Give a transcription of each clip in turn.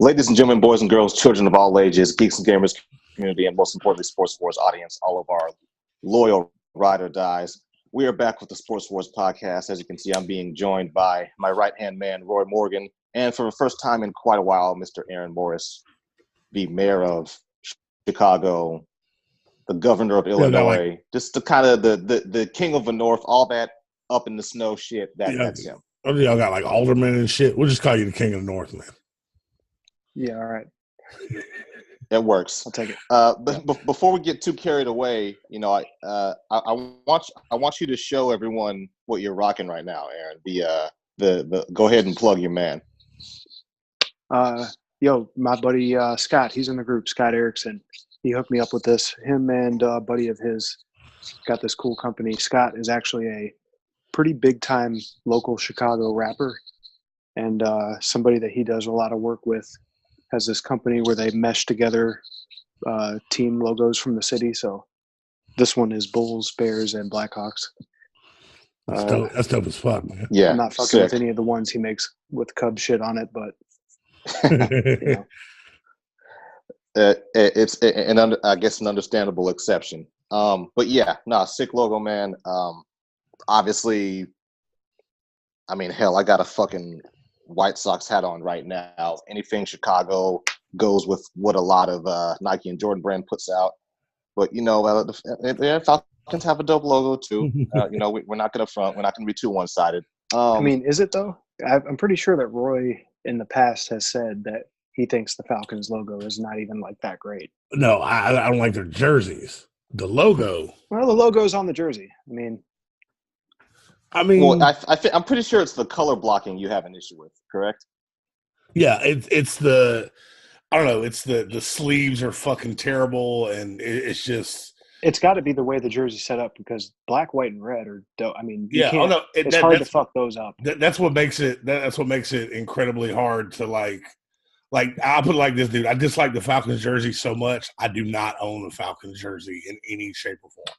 Ladies and gentlemen, boys and girls, children of all ages, geeks and gamers community, and most importantly, Sports Wars audience, all of our loyal ride or dies. We are back with the Sports Wars podcast. As you can see, I'm being joined by my right-hand man, Roy Morgan, and for the first time in quite a while, Mr. Aaron Morris, the mayor of Chicago, the governor of Illinois, just the kind of the king of the North, all that up in the snow shit. That's him. Y'all got like aldermen and shit. We'll just call you the king of the North, man. Yeah, all right. It works. I'll take it. But before we get too carried away, you know, I want you to show everyone what you're rocking right now, Aaron. The go ahead and plug your man. My buddy Scott, he's in the group. Scott Erickson, he hooked me up with this. Him and a buddy of his got this cool company. Scott is actually a pretty big time local Chicago rapper, and somebody that he does a lot of work with. Has this company where they mesh together team logos from the city. So this one is Bulls, Bears, and Blackhawks. That's dope as fuck, man. Yeah, I'm not fucking with any of the ones he makes with Cubs shit on it, but you know. It's an understandable exception. But yeah, sick logo, man. Obviously, I mean, hell, I got a fucking White Sox hat on right now. Anything Chicago goes with what a lot of Nike and Jordan brand puts out. But, you know, the Falcons have a dope logo too. You know, we're not going to front. We're not going to be too one-sided. I mean, is it though? I'm pretty sure that Roy in the past has said that he thinks the Falcons logo is not even like that great. No, I don't like their jerseys. The logo. Well, the logo's on the jersey. Well, I'm pretty sure it's the color blocking you have an issue with, correct? Yeah, it's the I don't know. It's the sleeves are fucking terrible, and it's just. It's got to be the way the jersey's set up because black, white, and red are dope. I mean, it's hard to fuck those up. That's what makes it. That's what makes it incredibly hard to like. I'll put it like this, dude. I dislike the Falcons jersey so much. I do not own a Falcons jersey in any shape or form.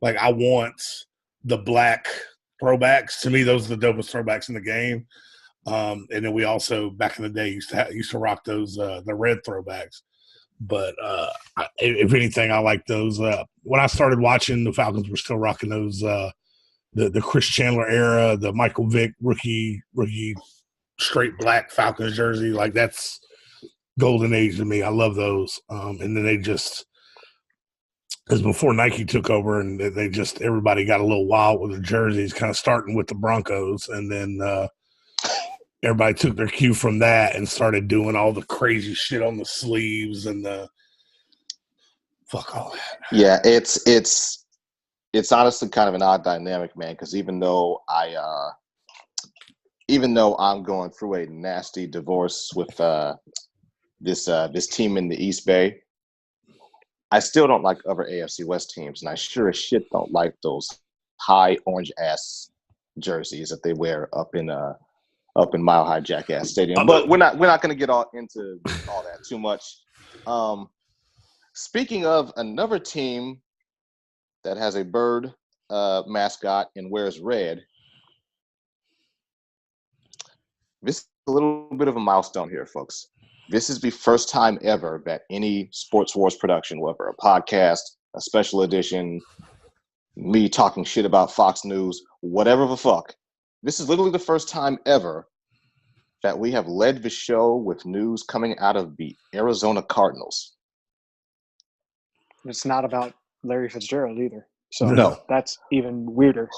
Like I want the black throwbacks. To me, those are the dopest throwbacks in the game. And then we also back in the day used to rock those the red throwbacks. But if anything, I like those. When I started watching, the Falcons were still rocking those the Chris Chandler era, the Michael Vick rookie straight black Falcons jersey. Like that's golden age to me. I love those. And then they just. Because before Nike took over and they just everybody got a little wild with the jerseys, kind of starting with the Broncos, and then everybody took their cue from that and started doing all the crazy shit on the sleeves and the fuck all that. Yeah, it's honestly kind of an odd dynamic, man. Because even though I'm going through a nasty divorce with this team in the East Bay. I still don't like other AFC West teams, and I sure as shit don't like those high orange ass jerseys that they wear up in Mile High Jackass Stadium. But we're not going to get all into all that too much. Speaking of another team that has a bird mascot and wears red, this is a little bit of a milestone here, folks. This is the first time ever that any Sports Wars production, whether a podcast, a special edition, me talking shit about Fox News, whatever the fuck, this is literally the first time ever that we have led the show with news coming out of the Arizona Cardinals. It's not about Larry Fitzgerald either. So no. That's even weirder.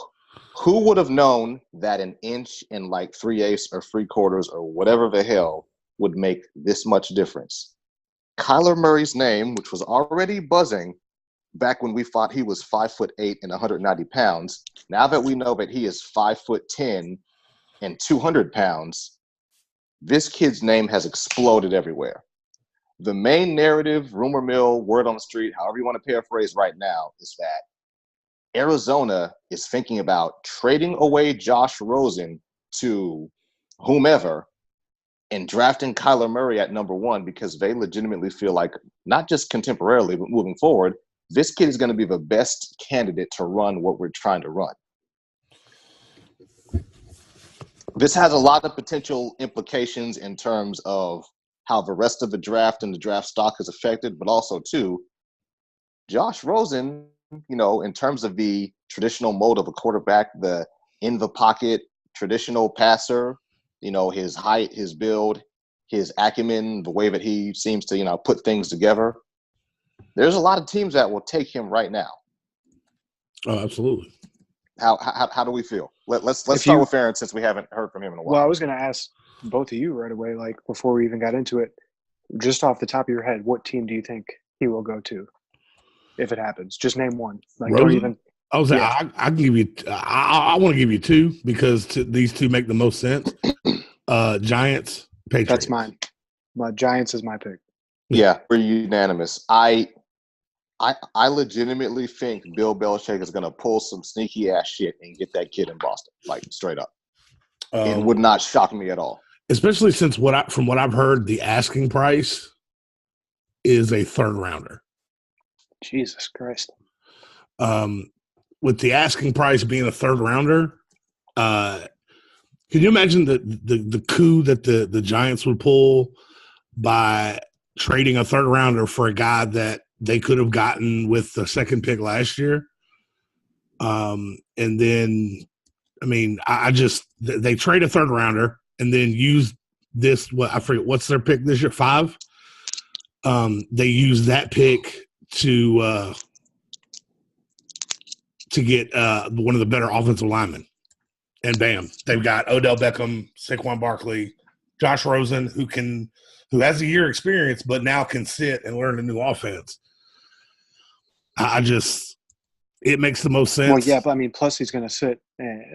Who would have known that an inch and like 3/8 or 3/4 or whatever the hell would make this much difference? Kyler Murray's name, which was already buzzing back when we thought he was 5'8" and 190 pounds, now that we know that he is 5'10" and 200 pounds, this kid's name has exploded everywhere. The main narrative, rumor mill, word on the street, however you want to paraphrase right now, is that Arizona is thinking about trading away Josh Rosen to whomever and drafting Kyler Murray at number 1 because they legitimately feel like, not just contemporarily, but moving forward, this kid is going to be the best candidate to run what we're trying to run. This has a lot of potential implications in terms of how the rest of the draft and the draft stock is affected, but also too, Josh Rosen, in terms of the traditional mode of a quarterback, the in the pocket traditional passer, his height, his build, his acumen, the way that he seems to, put things together. There's a lot of teams that will take him right now. Oh, absolutely. How do we feel? Let's start with Aaron since we haven't heard from him in a while. Well, I was going to ask both of you right away, like before we even got into it, just off the top of your head, what team do you think he will go to if it happens? Just name one. Like, Rosen? don't even. I was I give you. I want to give you two because these two make the most sense. Giants, Patriots. That's mine. My Giants is my pick. Yeah, we're unanimous. I legitimately think Bill Belichick is going to pull some sneaky ass shit and get that kid in Boston, like straight up. It would not shock me at all. Especially since from what I've heard, the asking price is a third rounder. Jesus Christ. With the asking price being a third rounder, can you imagine the coup that the Giants would pull by trading a third rounder for a guy that they could have gotten with the second pick last year? And then, I mean, they trade a third rounder and then use this, I forget, what's their pick this year? 5? They use that pick to get one of the better offensive linemen. And bam, they've got Odell Beckham, Saquon Barkley, Josh Rosen, who has a year experience, but now can sit and learn a new offense. It makes the most sense. Well, yeah, but I mean, plus he's going to sit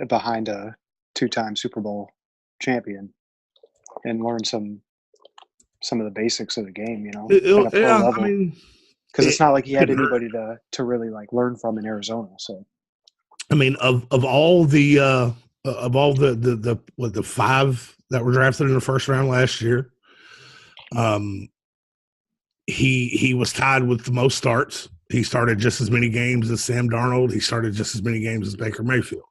behind a 2-time Super Bowl champion and learn some of the basics of the game, at a pro level. I mean, because it's not like he had anybody to really like learn from in Arizona. So, I mean, of all the 5 that were drafted in the first round last year, he was tied with the most starts. He started just as many games as Sam Darnold. He started just as many games as Baker Mayfield.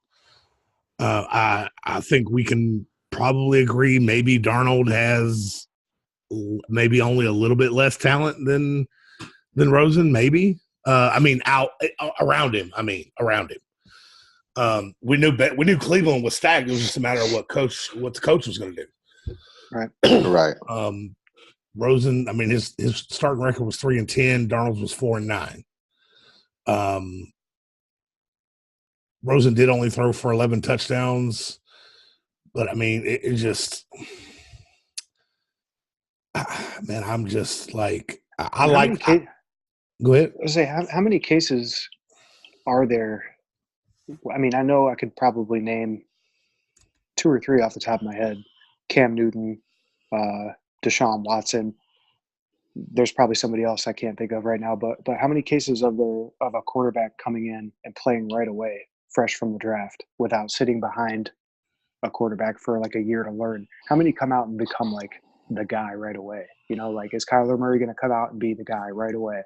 I think we can probably agree maybe Darnold has maybe only a little bit less talent than Rosen, maybe. Around him. We knew Cleveland was stacked. It was just a matter of what the coach was going to do. Right. Right. Rosen, I mean, his starting record was 3-10. Darnold's was 4-9. Rosen did only throw for 11 touchdowns, but I mean, it just, man, I'm just like, go ahead. I was say, how many cases are there? I mean, I know I could probably name 2 or 3 off the top of my head. Cam Newton, Deshaun Watson. There's probably somebody else I can't think of right now, but how many cases of a quarterback coming in and playing right away, fresh from the draft, without sitting behind a quarterback for like a year to learn? How many come out and become like the guy right away? Like, is Kyler Murray going to come out and be the guy right away?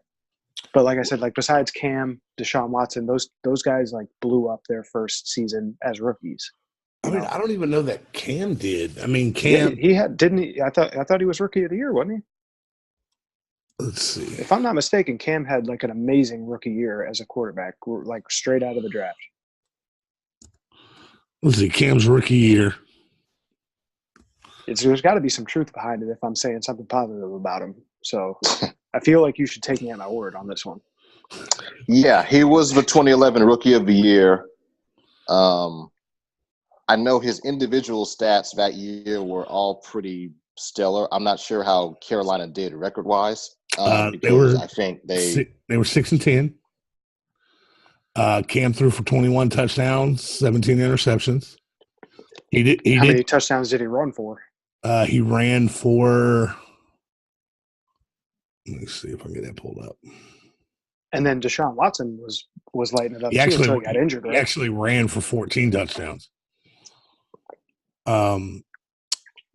But like I said, like besides Cam, Deshaun Watson, those guys like blew up their first season as rookies. I mean, I don't even know that Cam did. I mean, Cam, he had, didn't he? I thought he was rookie of the year, wasn't he? Let's see. If I'm not mistaken, Cam had like an amazing rookie year as a quarterback, like straight out of the draft. Let's see, Cam's rookie year. There's got to be some truth behind it if I'm saying something positive about him. So I feel like you should take me at my word on this one. Yeah, he was the 2011 Rookie of the Year. I know his individual stats that year were all pretty stellar. I'm not sure how Carolina did record-wise. They were 6-10. Cam threw for 21 touchdowns, 17 interceptions. How many touchdowns did he run for? He ran for. Let me see if I can get that pulled up. And then Deshaun Watson was lighting it up until he got injured. Right? He actually ran for 14 touchdowns.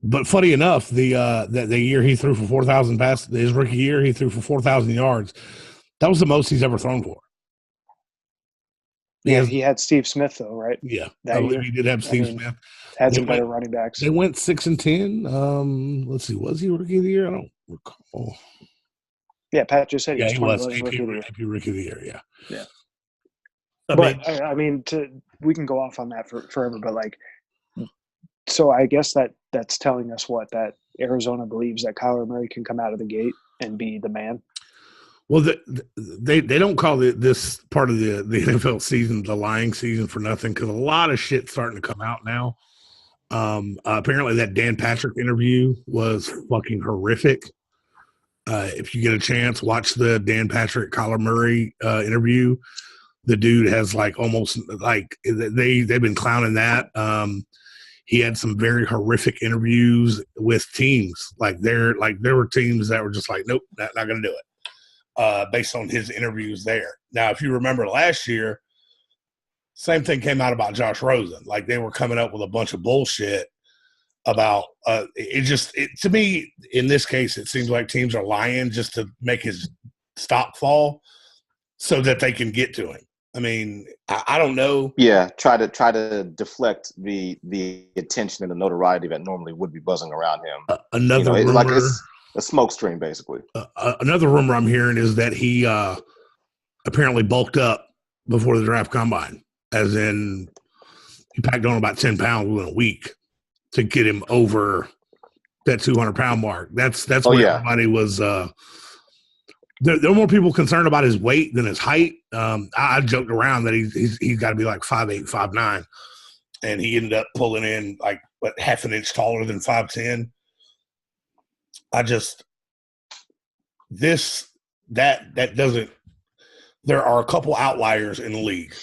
But funny enough, the year he threw for 4,000 passes, his rookie year, he threw for 4,000 yards. That was the most he's ever thrown for. Yeah, he had Steve Smith though, right? Yeah, That I believe year. he did have Steve Smith. Had They some better went, running backs. they went 6-10. Let's see, was he rookie of the year? I don't recall. Yeah, Pat just said he Yeah, was he 20 was was rookie of the year. AP rookie of the year. Yeah. Yeah. I mean, we can go off on that forever, but like, so I guess that's telling us that Arizona believes that Kyler Murray can come out of the gate and be the man. Well, they don't call it this part of the NFL season the lying season for nothing, because a lot of shit's starting to come out now. Apparently that Dan Patrick interview was fucking horrific. If you get a chance, watch the Dan Patrick Kyler Murray interview. The dude has like almost like they've been clowning that. He had some very horrific interviews with teams. There were teams that were just like, nope, not going to do it. Based on his interviews there. Now, if you remember last year, same thing came out about Josh Rosen. Like they were coming up with a bunch of bullshit about to me, in this case, it seems like teams are lying just to make his stock fall so that they can get to him. I mean, I don't know. Yeah, try to deflect the attention and the notoriety that normally would be buzzing around him. Another rumor, like it's a smoke screen, basically. Another rumor I'm hearing is that he apparently bulked up before the draft combine, as in he packed on about 10 pounds within a week to get him over that 200-pound mark. That's what everybody was. There are more people concerned about his weight than his height. I joked around that he's got to be like 5'8", 5'9", and he ended up pulling in like half an inch taller than 5'10". That doesn't. There are a couple outliers in the league.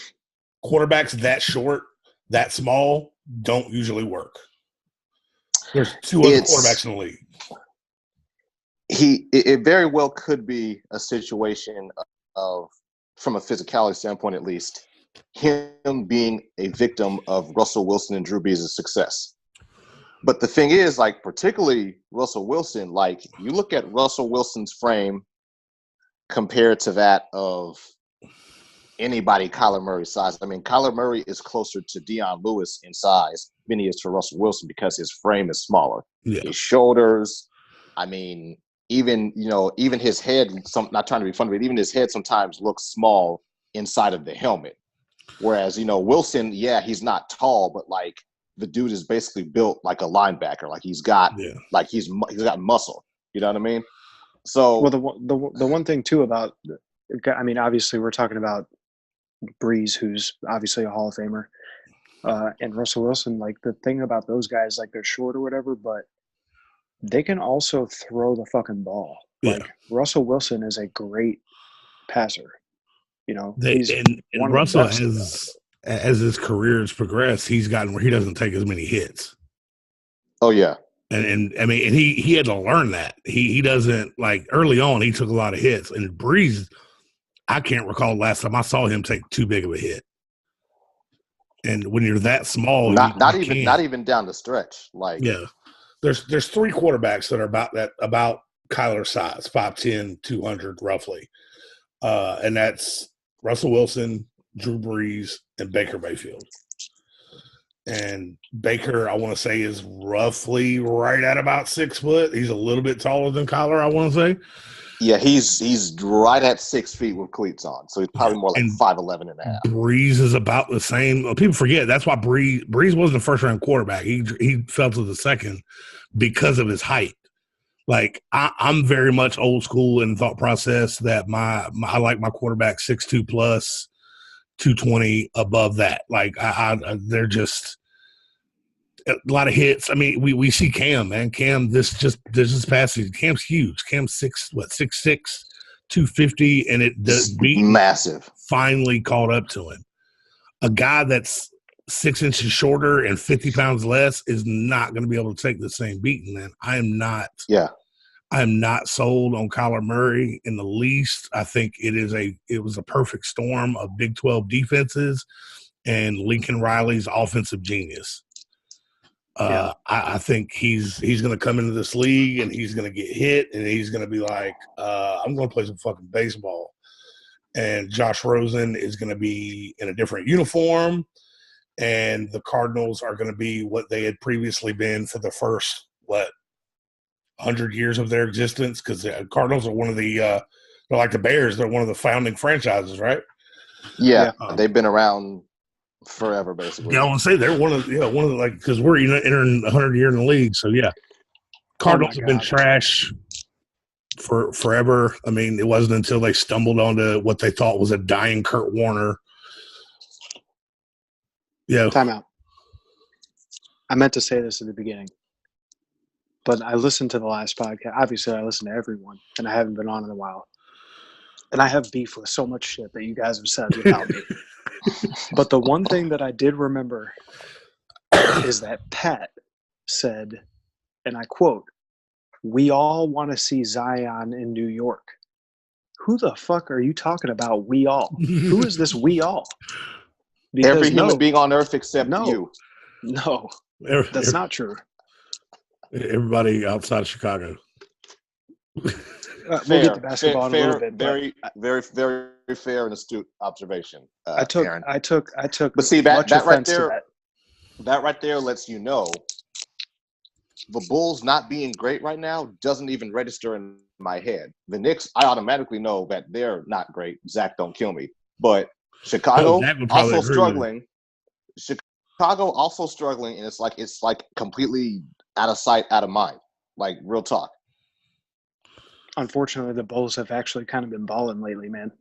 Quarterbacks that short, that small, don't usually work. There's two other quarterbacks in the league. It very well could be a situation of, from a physicality standpoint at least, him being a victim of Russell Wilson and Drew Brees' success. But the thing is, like, particularly Russell Wilson, like, you look at Russell Wilson's frame compared to that of anybody Kyler Murray's size. I mean, Kyler Murray is closer to Deion Lewis in size than he is to Russell Wilson because his frame is smaller. Yeah. His shoulders, I mean, even his head, not trying to be funny, but even his head sometimes looks small inside of the helmet. Whereas, Wilson, yeah, he's not tall, but like the dude is basically built like a linebacker. Like he's got he's got muscle. You know what I mean? So well, the one thing too about, I mean, obviously we're talking about Brees, who's obviously a Hall of Famer, and Russell Wilson. Like the thing about those guys, like they're short or whatever, but they can also throw the fucking ball. Yeah. Like Russell Wilson is a great passer. He's and Russell has, as his career has progressed, he's gotten where he doesn't take as many hits. Oh yeah. And I mean, and he had to learn that. He doesn't, like, early on he took a lot of hits. And Brees, I can't recall the last time I saw him take too big of a hit. And when you're that small, not even down the stretch. Like, yeah. There's three quarterbacks that are about Kyler's size, 5'10", 200 roughly. And that's Russell Wilson, Drew Brees, and Baker Mayfield. And Baker, I want to say, is roughly right at about 6 foot. He's a little bit taller than Kyler, I want to say. Yeah, he's right at 6 feet with cleats on. So he's probably more like 5'11" and a half. Brees is about the same. People forget that's why Brees wasn't a first-round quarterback. He fell to the second because of his height. Like, I'm very much old school in thought process that I like my quarterback 6'2" plus, 220 above that. Like, they're just a lot of hits. I mean, we see Cam, man. Cam, this past season, Cam's huge. Cam's 6'6", 250, and it does beat massive. Finally caught up to him. A guy that's 6 inches shorter and 50 pounds less is not going to be able to take the same beating, man. I am not sold on Kyler Murray in the least. I think it was a perfect storm of Big 12 defenses and Lincoln Riley's offensive genius. I think he's going to come into this league and he's going to get hit and he's going to be like, I'm going to play some fucking baseball. and Josh Rosen is going to be in a different uniform, and the Cardinals are going to be what they had previously been for the first 100 years of their existence, because the Cardinals are one of the they're like the Bears, they're one of the founding franchises, right? Yeah, they've been around forever, basically. Yeah, I want to say they're one of the like, because we're entering 100 year in the league, so yeah. Cardinals have been trash for forever. I mean, it wasn't until they stumbled onto what they thought was a dying Kurt Warner. Yeah. Time out. I meant to say this at the beginning, but I listened to the last podcast. Obviously, I listen to everyone, and I haven't been on in a while. And I have beef with so much shit that you guys have said without me. But the one thing that I did remember is that Pat said, and I quote, "We all want to see Zion in New York." Who the fuck are you talking about, we all? Who is this we all? Because every human being on earth except you. No, that's not true. Everybody outside of Chicago. We'll get to basketball in a little bit. Very, very, very fair and astute observation. I took. But see that right there, that right there lets you know the Bulls not being great right now doesn't even register in my head. The Knicks, I automatically know that they're not great. Zach, don't kill me. But Chicago also struggling. Chicago also struggling, and it's like completely out of sight, out of mind. Like, real talk. Unfortunately, the Bulls have actually kind of been balling lately, man.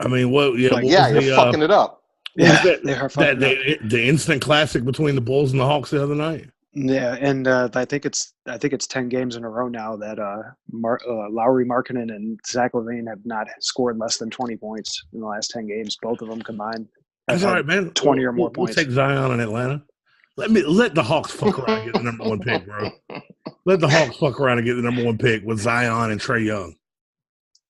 I mean, you're fucking it up. Yeah, they are fucking it up. The instant classic between the Bulls and the Hawks the other night. Yeah, and I think it's 10 games in a row now that Lauri Markkanen and Zach LaVine have not scored less than 20 points in the last 10 games. Both of them combined. That's all right, man. 20 or more points. We'll take Zion in Atlanta. Let the Hawks fuck around and get the number 1 pick, bro. Let the Hawks fuck around and get the number 1 pick with Zion and Trae Young.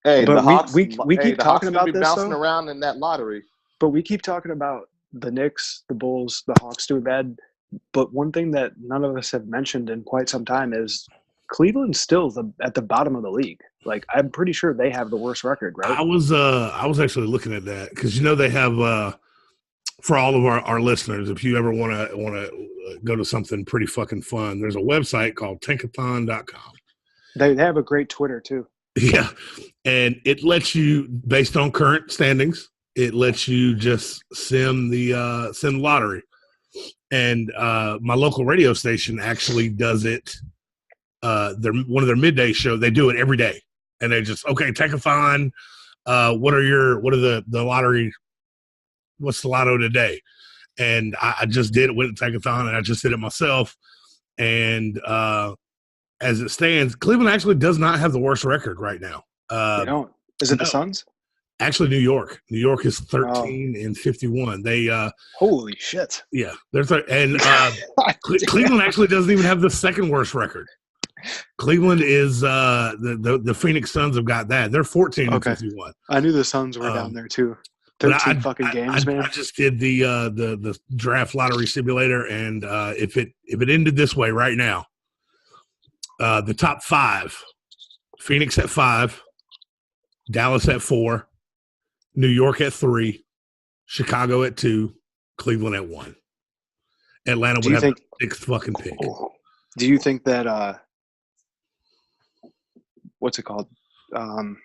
Hey, but the Hawks, we keep talking about be this bouncing around in that lottery. But we keep talking about the Knicks, the Bulls, the Hawks doing bad. But one thing that none of us have mentioned in quite some time is Cleveland's still at the bottom of the league. Like, I'm pretty sure they have the worst record, right? I was actually looking at that because they have for all of our listeners, if you ever want to go to something pretty fucking fun, there's a website called tankathon.com. They have a great Twitter too. Yeah, and it lets you, based on current standings, it lets you just sim the lottery. And my local radio station actually does it. They're one of their midday show. They do it every day, and they just Tankathon. What are the lottery? What's the lotto today? And I just did it with Tankathon, and I just did it myself. And as it stands, Cleveland actually does not have the worst record right now. They don't. Is it the Suns? Actually, New York. New York is 13-51. They holy shit. Yeah, Cleveland actually doesn't even have the second worst record. Cleveland is the Phoenix Suns have got that. They're 14-51. I knew the Suns were down there too. 13 fucking games, man. I just did the draft lottery simulator, and if it ended this way right now, the top 5: Phoenix at 5, Dallas at 4. New York at 3, Chicago at 2, Cleveland at 1. Atlanta would have the 6th fucking pick. Do you think that what's it called? Do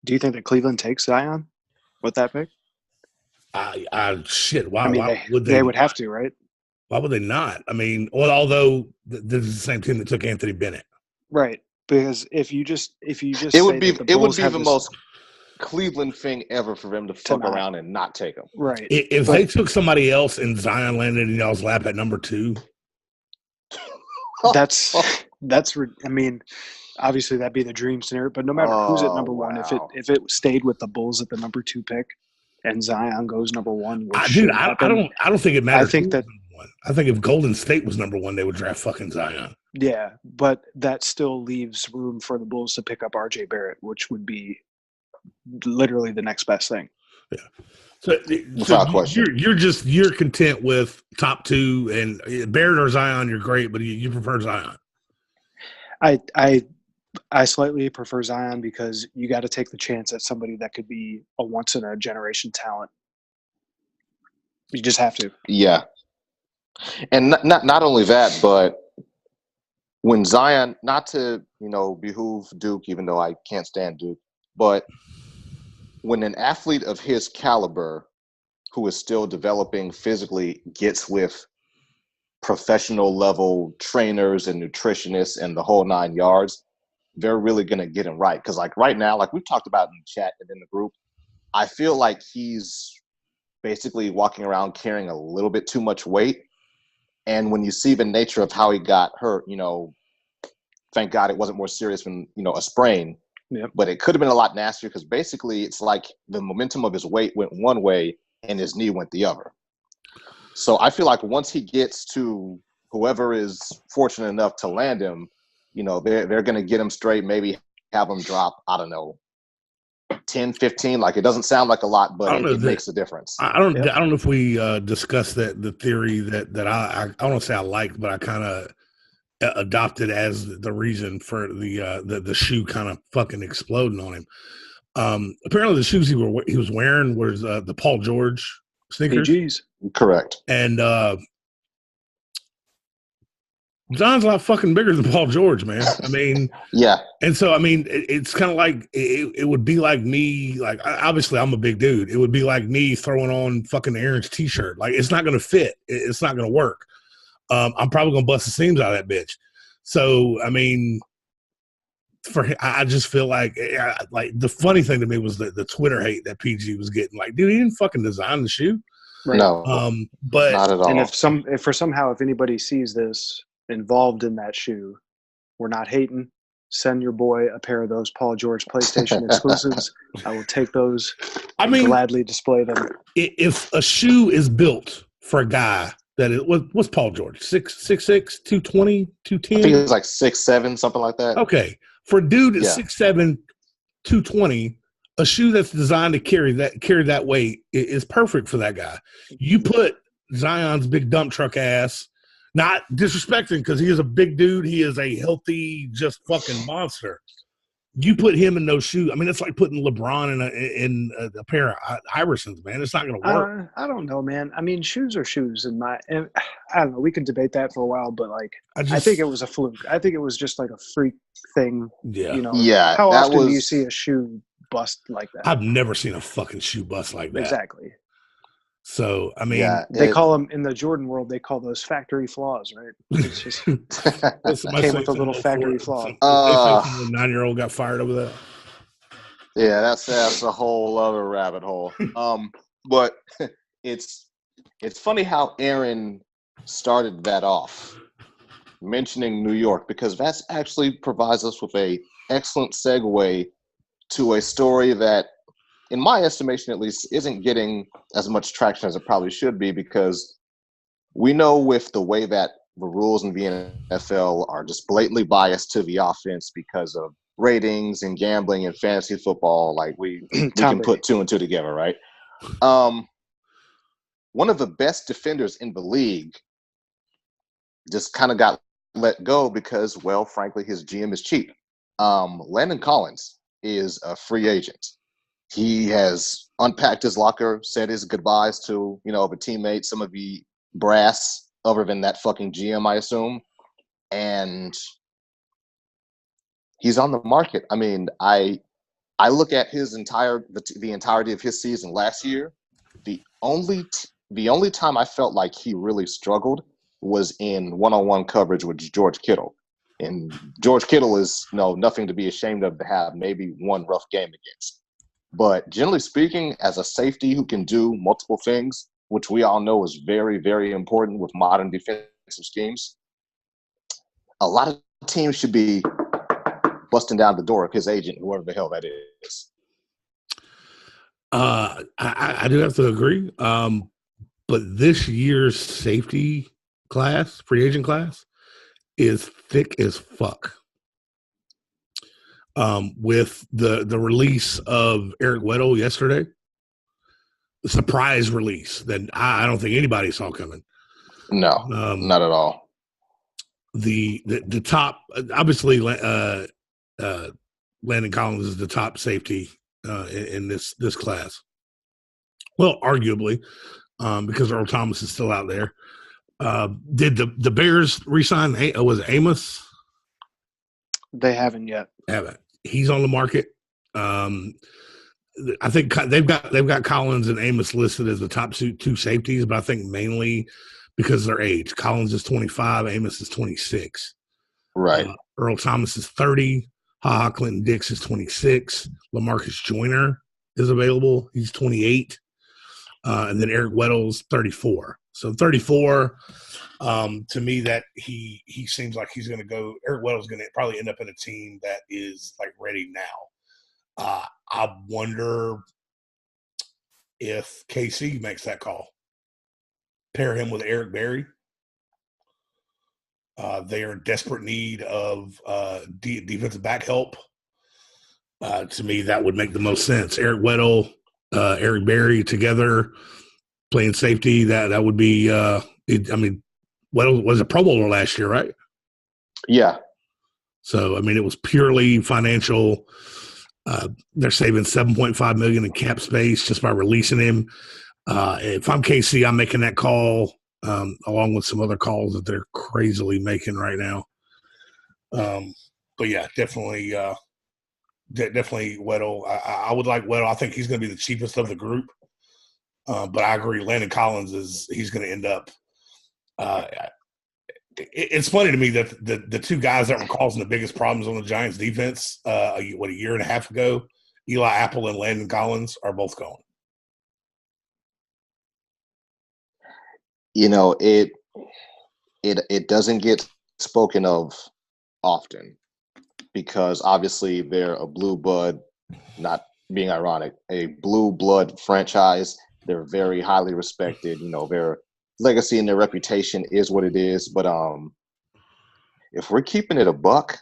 you think that Cleveland takes Zion with that pick? Shit. Why? I mean, why would they would have to, right? Why would they not? I mean, although this is the same team that took Anthony Bennett, right? Because if you just it would be the most Cleveland thing ever for them to fuck around and not take him. Right. If they took somebody else and Zion landed in y'all's lap at number 2, that's. I mean, obviously that'd be the dream scenario. But no matter who's at number 1, if it stayed with the Bulls at the number 2 pick, and Zion goes number 1, I don't think it matters. I think if Golden State was number 1, they would draft fucking Zion. Yeah, but that still leaves room for the Bulls to pick up RJ Barrett, which would be literally the next best thing. Yeah. So you're content with top 2 and Barrett or Zion. You're great, but you prefer Zion. I I slightly prefer Zion because you got to take the chance at somebody that could be a once in a generation talent. You just have to. Yeah, and not only that, but when Zion, not to behoove Duke, even though I can't stand Duke, but when an athlete of his caliber, who is still developing physically, gets with professional level trainers and nutritionists and the whole 9 yards, they're really going to get him right. Because like right now, like we've talked about in the chat and in the group, I feel like he's basically walking around carrying a little bit too much weight. And when you see the nature of how he got hurt, thank God it wasn't more serious than, a sprain. Yep. But it could have been a lot nastier because basically it's like the momentum of his weight went one way and his knee went the other. So I feel like once he gets to whoever is fortunate enough to land him, they're going to get him straight, maybe have him drop, I don't know, 10, 15. Like, it doesn't sound like a lot, but it makes a difference. I don't know if we discussed the theory that I don't want to say I liked, but I kind of adopted as the reason for the shoe kind of fucking exploding on him. Apparently the shoes he was wearing was the Paul George sneakers. PGs. Correct. And John's a lot fucking bigger than Paul George, man. I mean, yeah. And so, I mean, it's kind of like it would be like me, like obviously I'm a big dude. It would be like me throwing on fucking Aaron's t-shirt. Like, it's not going to fit. It's not going to work. I'm probably going to bust the seams out of that bitch. So, I mean, I just feel like the funny thing to me was the Twitter hate that PG was getting. Like, dude, he didn't fucking design the shoe. Right. No, but not at all. And if anybody sees this involved in that shoe, we're not hating. Send your boy a pair of those Paul George PlayStation exclusives. I will take those. I mean, gladly display them. If a shoe is built for a guy what's Paul George? 6'6", 220, 210? I think it's like 6'7", something like that. Okay. For a dude at 6'7", 220, a shoe that's designed to carry that weight is perfect for that guy. You put Zion's big dump truck ass, not disrespecting because he is a big dude. He is a healthy, just fucking monster. You put him in those shoes. I mean, it's like putting LeBron in a pair of Iversons, man. It's not going to work. I don't know, man. I mean, shoes are shoes. And I don't know. We could debate that for a while, but like, I think it was a fluke. I think it was just like a freak thing. Yeah. Yeah. How often do you see a shoe bust like that? I've never seen a fucking shoe bust like that. Exactly. So, I mean, they call them in the Jordan world. They call those factory flaws, right? It's just came with a little factory flaw. 9-year-old got fired over that. Yeah, that's a whole other rabbit hole. But it's funny how Aaron started that off, mentioning New York, because that's actually provides us with a excellent segue to a story that, in my estimation at least, isn't getting as much traction as it probably should be, because we know with the way that the rules in the NFL are just blatantly biased to the offense because of ratings and gambling and fantasy football, like we can put two and two together, right? One of the best defenders in the league just kind of got let go because, well, frankly, his GM is cheap. Landon Collins is a free agent. He has unpacked his locker, said his goodbyes to, the teammates, some of the brass, other than that fucking GM, I assume. And he's on the market. I mean, I look at his the entirety of his season last year. The only time I felt like he really struggled was in one-on-one coverage with George Kittle. And George Kittle is nothing to be ashamed of to have maybe one rough game against. But generally speaking, as a safety who can do multiple things, which we all know is very, very important with modern defensive schemes, a lot of teams should be busting down the door of his agent, whoever the hell that is. I do have to agree. But this year's safety class, free agent class, is thick as fuck. With the release of Eric Weddle yesterday, the surprise release that I don't think anybody saw coming. No, not at all. The top, obviously, Landon Collins is the top safety in this class. Well, arguably, because Earl Thomas is still out there. Did the Bears re-sign? Was it Amos? They haven't yet. Haven't. He's on the market. I think they've got Collins and Amos listed as the top two safeties, but I think mainly because of their age. Collins is 25, Amos is 26. Right. Earl Thomas is 30. Ha Clinton Dix is 26. LaMarcus Joyner is available. He's 28. And then Eric Weddle's 34. So 34, to me, that he seems like he's going to go. Eric Weddle's going to probably end up in a team that is like ready now. I wonder if KC makes that call. Pair him with Eric Berry. They are in desperate need of defensive back help. To me, that would make the most sense. Eric Weddle, Eric Berry together playing safety. That would be. Weddle was a Pro Bowler last year, right? Yeah. So it was purely financial. They're saving $7.5 million in cap space just by releasing him. If I'm KC, I'm making that call. Along with some other calls that they're crazily making right now. But yeah, definitely Weddle. I would like Weddle. I think he's going to be the cheapest of the group. But I agree, Landon Collins he's going to end up. It's funny to me that the two guys that were causing the biggest problems on the Giants defense, a year and a half ago, Eli Apple and Landon Collins are both gone. It doesn't get spoken of often because obviously they're a blue blood, not being ironic, a blue blood franchise. They're very highly respected. Their legacy and their reputation is what it is. But if we're keeping it a buck,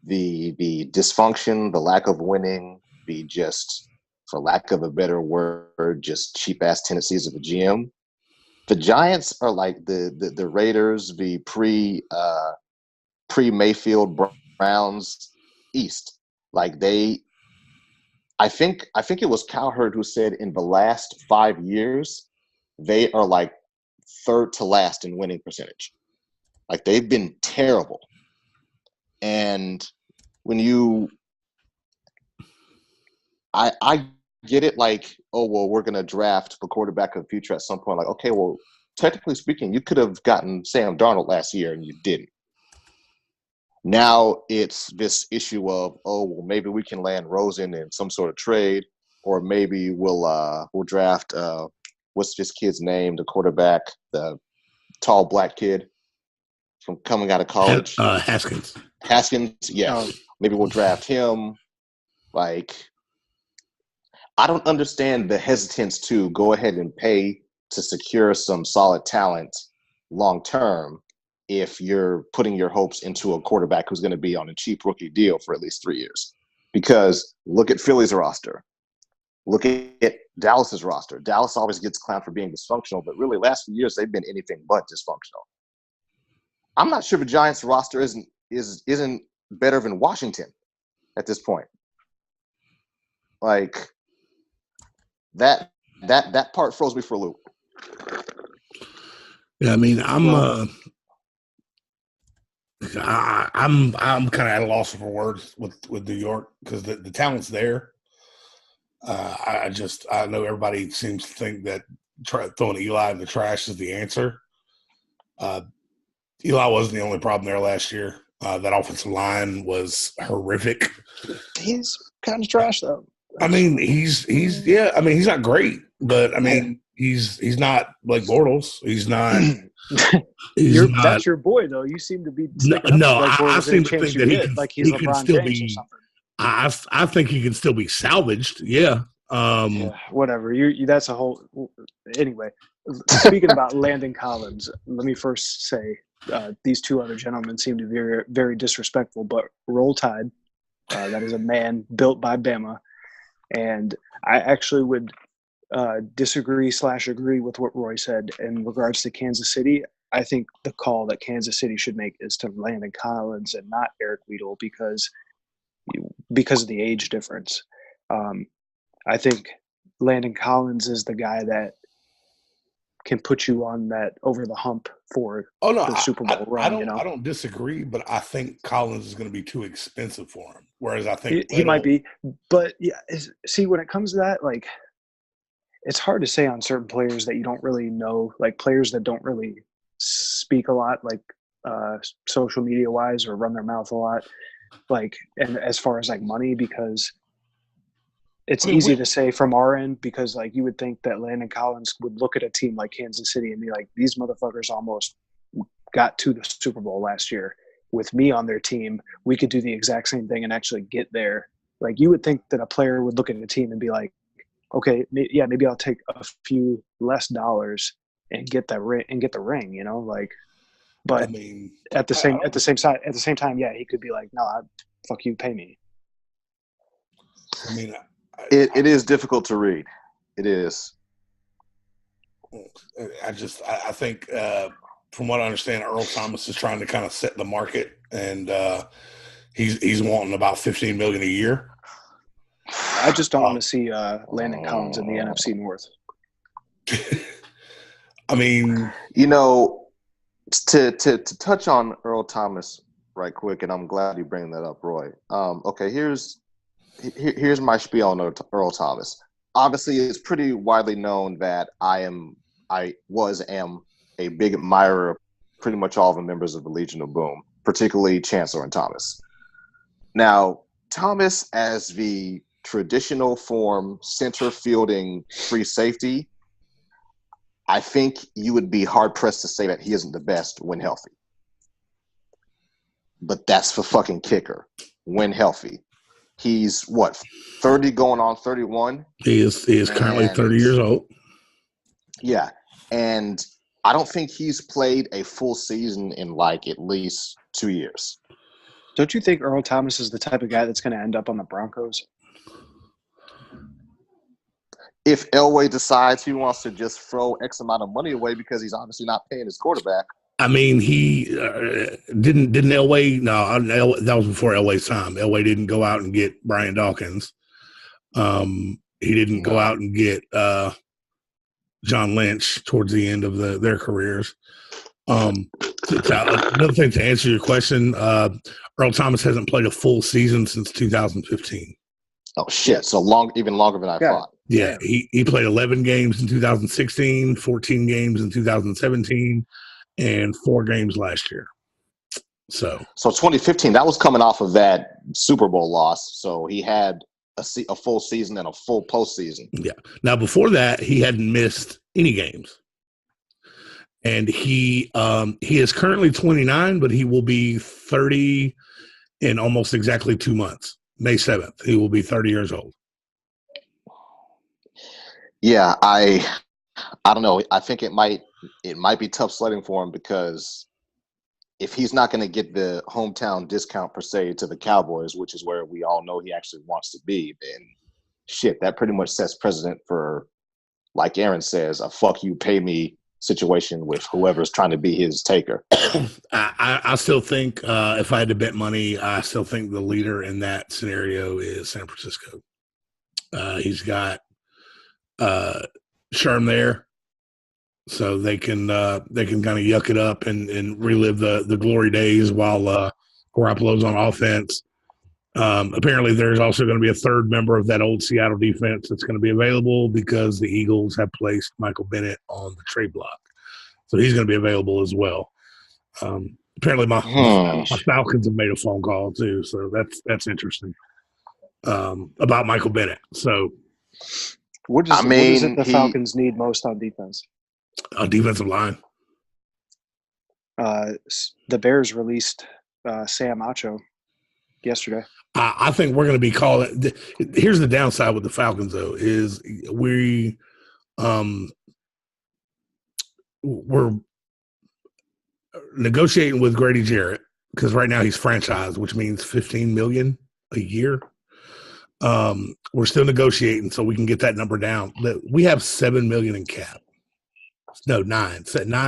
the dysfunction, the lack of winning, the just, for lack of a better word, just cheap ass tendencies of the GM. The Giants are like the Raiders, the pre Mayfield Browns East. Like I think it was Cowherd who said in the last 5 years they are like third to last in winning percentage. Like they've been terrible. And when I get it, like, oh, well, we're going to draft the quarterback of the future at some point. Like, okay, well, technically speaking, you could have gotten Sam Darnold last year and you didn't. Now it's this issue of, oh, well, maybe we can land Rosen in some sort of trade, or maybe we'll draft what's this kid's name, the quarterback, the tall black kid from coming out of college. Haskins. Yeah. Maybe we'll draft him. Like, I don't understand the hesitance to go ahead and pay to secure some solid talent long term if you're putting your hopes into a quarterback who's going to be on a cheap rookie deal for at least 3 years. Because look at Philly's roster. Look at Dallas's roster. Dallas always gets clowned for being dysfunctional, but really last few years they've been anything but dysfunctional. I'm not sure the Giants roster isn't better than Washington at this point. Like that part throws me for a loop. Yeah, I'm kind of at a loss for words with New York because the talent's there. I know everybody seems to think that throwing Eli in the trash is the answer. Eli wasn't the only problem there last year. That offensive line was horrific. He's kind of trash though. He's not great, but he's not like Bortles. He's not. That's your boy though. You seem to be I seem to think that he can, like he's LeBron James or something. I think he can still be salvaged. Yeah. Whatever. That's a whole. Anyway, speaking about Landon Collins, let me first say these two other gentlemen seem to be very, very disrespectful. But Roll Tide, that is a man built by Bama, and I actually would disagree/agree with what Roy said in regards to Kansas City. I think the call that Kansas City should make is to Landon Collins and not Eric Weedle because of the age difference. I think Landon Collins is the guy that can put you on that over the hump for the Super Bowl run. I don't disagree, but I think Collins is going to be too expensive for him. Whereas I think he might be, but yeah. See, when it comes to that, like, it's hard to say on certain players that you don't really know, like players that don't really speak a lot, like social media wise, or run their mouth a lot, like, and as far as like money, because it's easy to say from our end, because like you would think that Landon Collins would look at a team like Kansas City and be like, these motherfuckers almost got to the Super Bowl last year. With me on their team, we could do the exact same thing and actually get there. Like, you would think that a player would look at a team and be like, okay, yeah, maybe I'll take a few less dollars and get the ring, you know, like. But I mean, at the same time, yeah, he could be like, no, fuck you, pay me. I mean, it is difficult to read. It is. I think from what I understand, Earl Thomas is trying to kind of set the market, and he's wanting about $15 million a year. I just don't want to see Landon Collins in the NFC North. I mean, you know, to touch on Earl Thomas right quick, and I'm glad you bring that up, Roy. Okay, here's my spiel on Earl Thomas. Obviously, it's pretty widely known that I am a big admirer of pretty much all the members of the Legion of Boom, particularly Chancellor and Thomas. Now, Thomas as the traditional form center fielding free safety, I think you would be hard pressed to say that he isn't the best when healthy. But that's the fucking kicker. When healthy. He's 30 going on 31? He is currently 30 years old. Yeah. And I don't think he's played a full season in like at least 2 years. Don't you think Earl Thomas is the type of guy that's going to end up on the Broncos? If Elway decides he wants to just throw X amount of money away because he's obviously not paying his quarterback. I mean, he didn't Elway. No, that was before Elway's time. Elway didn't go out and get Brian Dawkins. He didn't go out and get John Lynch towards the end of their careers. Another thing to answer your question, Earl Thomas hasn't played a full season since 2015. Oh shit! So even longer than I thought. Yeah, he played 11 games in 2016, 14 games in 2017, and 4 games last year. So 2015, that was coming off of that Super Bowl loss. So he had a full season and a full postseason. Yeah. Now before that, he hadn't missed any games, and he is currently 29, but he will be 30 in almost exactly 2 months. May 7th, he will be 30 years old. Yeah, I don't know. I think it might be tough sledding for him, because if he's not going to get the hometown discount per se to the Cowboys, which is where we all know he actually wants to be, then shit, that pretty much sets precedent for, like Aaron says, a fuck you, pay me situation with whoever's trying to be his taker. I still think if I had to bet money, I still think the leader in that scenario is San Francisco. He's got Sherm there, so they can kind of yuck it up and relive the glory days while Garoppolo's on offense. Apparently, there's also going to be a third member of that old Seattle defense that's going to be available because the Eagles have placed Michael Bennett on the trade block, so he's going to be available as well. Apparently, my Falcons have made a phone call too, so that's interesting about Michael Bennett. So. What is it the Falcons need most on defense? A defensive line. The Bears released Sam Acho yesterday. I think we're going to be calling. Here's the downside with the Falcons, though, is we're negotiating with Grady Jarrett because right now he's franchised, which means $15 million a year. We're still negotiating so we can get that number down. We have $7 million in cap. No, 9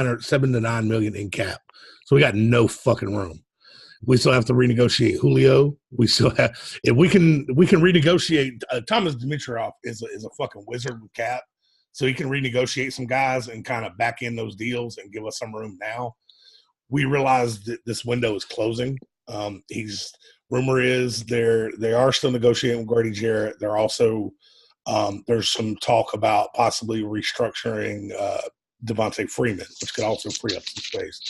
or 7 to 9 million in cap. So we got no fucking room. We still have to renegotiate Julio. We still have, if we can renegotiate. Thomas Dimitrov is a fucking wizard with cap, so he can renegotiate some guys and kind of back in those deals and give us some room now. We realize that this window is closing. Rumor is they are still negotiating with Grady Jarrett. They're also there's some talk about possibly restructuring Devontae Freeman, which could also free up some space.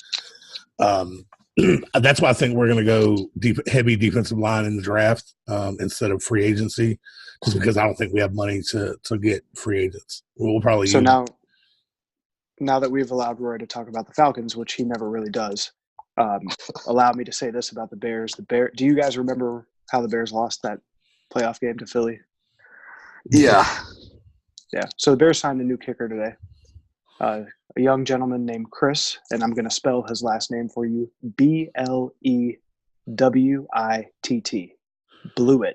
That's why I think we're going to go heavy defensive line in the draft instead of free agency, just because I don't think we have money to get free agents. We'll probably now that we've allowed Roy to talk about the Falcons, which he never really does, allow me to say this about the Bears. Do you guys remember how the Bears lost that playoff game to Philly? Yeah. So the Bears signed a new kicker today. A young gentleman named Chris, and I'm going to spell his last name for you, Blewitt. Blewitt.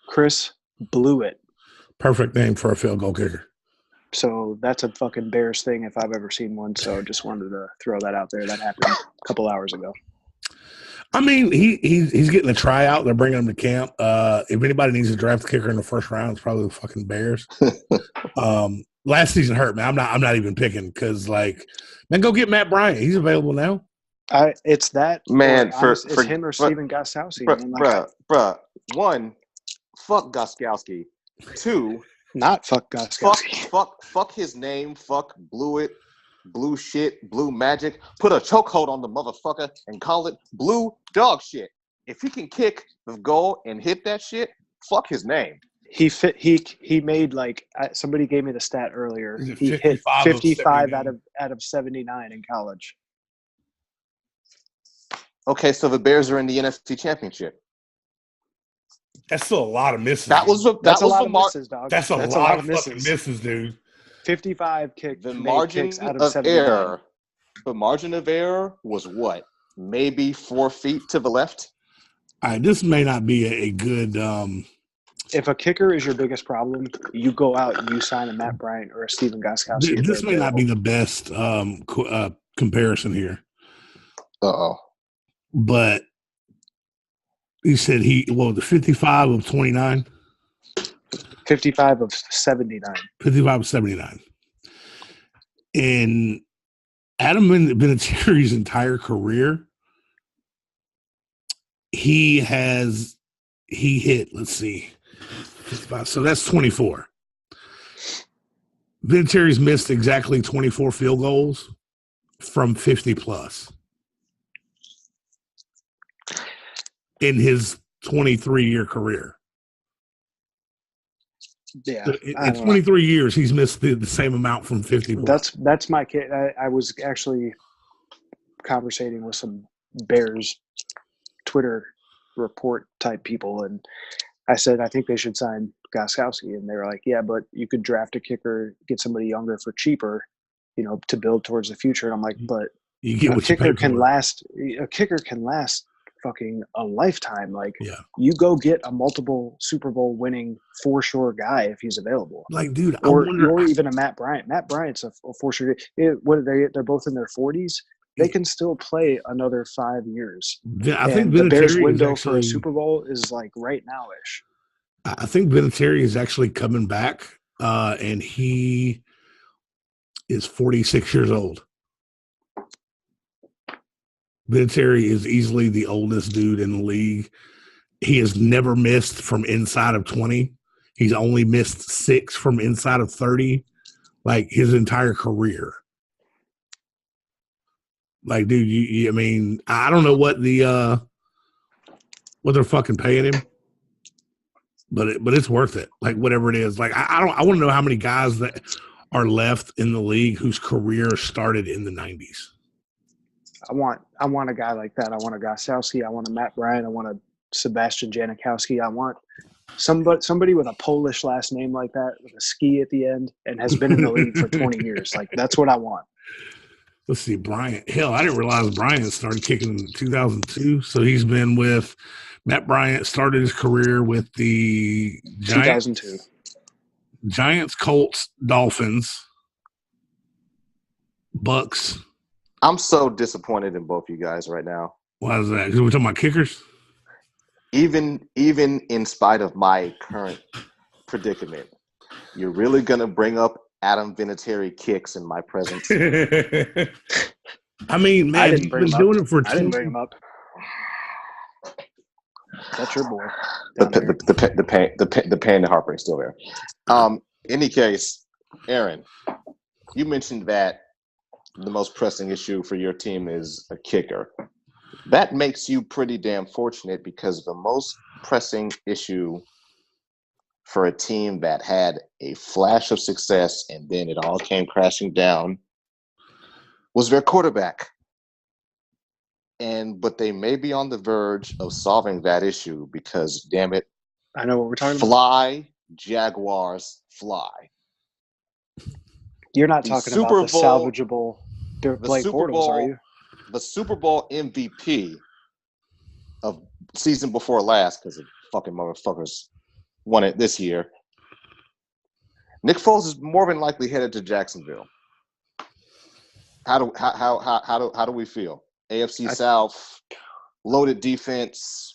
Chris Blewitt. Perfect name for a field goal kicker. So that's a fucking Bears thing if I've ever seen one. So just wanted to throw that out there. That happened a couple hours ago. I mean, he's getting a tryout. They're bringing him to camp. If anybody needs a draft kicker in the first round, it's probably the fucking Bears. Last season hurt, man. I'm not even picking because, man, go get Matt Bryant. He's available now. It's that man for him or Steven Gostkowski. Bruh. One, fuck Gostkowski. Two, not fuck Gostkowski. Fuck his name. Fuck Blewitt, blue shit, blue magic. Put a chokehold on the motherfucker and call it blue dog shit. If he can kick the goal and hit that shit, fuck his name. He made somebody gave me the stat earlier. He hit 55 out of 79 in college. Okay, so the Bears are in the NFC Championship. That's still a lot of misses. That's a lot of misses, dog. That's a lot of fucking misses, dude. 55 kicks. The margin out of 79. error. The margin of error was what? Maybe 4 feet to the left. All right, this may not be a good. If a kicker is your biggest problem, you go out and you sign a Matt Bryant or a Steven Gostkowski. This may not be the best comparison here. Uh-oh. But he said the 55 of 29? 55 of 79. 55 of 79. In Adam Vinatieri's entire career, he hit, let's see, 55, so that's 24. Vinatieri's missed exactly 24 field goals from 50 plus in his 23-year career. Yeah, in 23 years, he's missed the same amount from 50 plus. That's my kid. I was actually conversating with some Bears Twitter report type people, and I said I think they should sign Gostkowski, and they were like, yeah, but you could draft a kicker, get somebody younger for cheaper, to build towards the future. And I'm like, but you get a kicker can last fucking a lifetime. You go get a multiple Super Bowl winning for sure guy if he's available. Dude, or even a Matt Bryant. Matt Bryant's a for sure. They're both in their 40s. They can still play another 5 years. I think the Bears' window for a Super Bowl is right now-ish. I think Vinatieri is actually coming back, and he is 46 years old. Vinatieri is easily the oldest dude in the league. He has never missed from inside of 20. He's only missed 6 from inside of 30, his entire career. Dude, I mean, I don't know what what they're fucking paying him, but it's worth it. Whatever it is. I want to know how many guys that are left in the league whose career started in the 90s. I want a guy like that. I want a Gostkowski. I want a Matt Bryant. I want a Sebastian Janikowski. I want somebody with a Polish last name like that, with a ski at the end, and has been in the league for 20 years. That's what I want. Let's see, Bryant. Hell, I didn't realize Bryant started kicking in 2002. So he's been with Matt Bryant started his career with the 2002. Giants, Colts, Dolphins, Bucks. I'm so disappointed in both you guys right now. Why is that? Because we're talking about kickers? Even in spite of my current predicament, you're really gonna bring up Adam Vinatieri kicks in my presence. I mean, man, I he's been doing it for I didn't bring him up. That's your boy. The pain and heartbreak still there. Any case, Aaron, you mentioned that the most pressing issue for your team is a kicker. That makes you pretty damn fortunate because the most pressing issue for a team that had a flash of success and then it all came crashing down was their quarterback. But they may be on the verge of solving that issue because, damn it, I know what we're talking about. fly, Jaguars, fly. You're not talking about the salvageable Blake Bortles, are you? The Super Bowl MVP of season before last, because the fucking motherfuckers won it this year. Nick Foles is more than likely headed to Jacksonville. How do we feel? AFC South, loaded defense,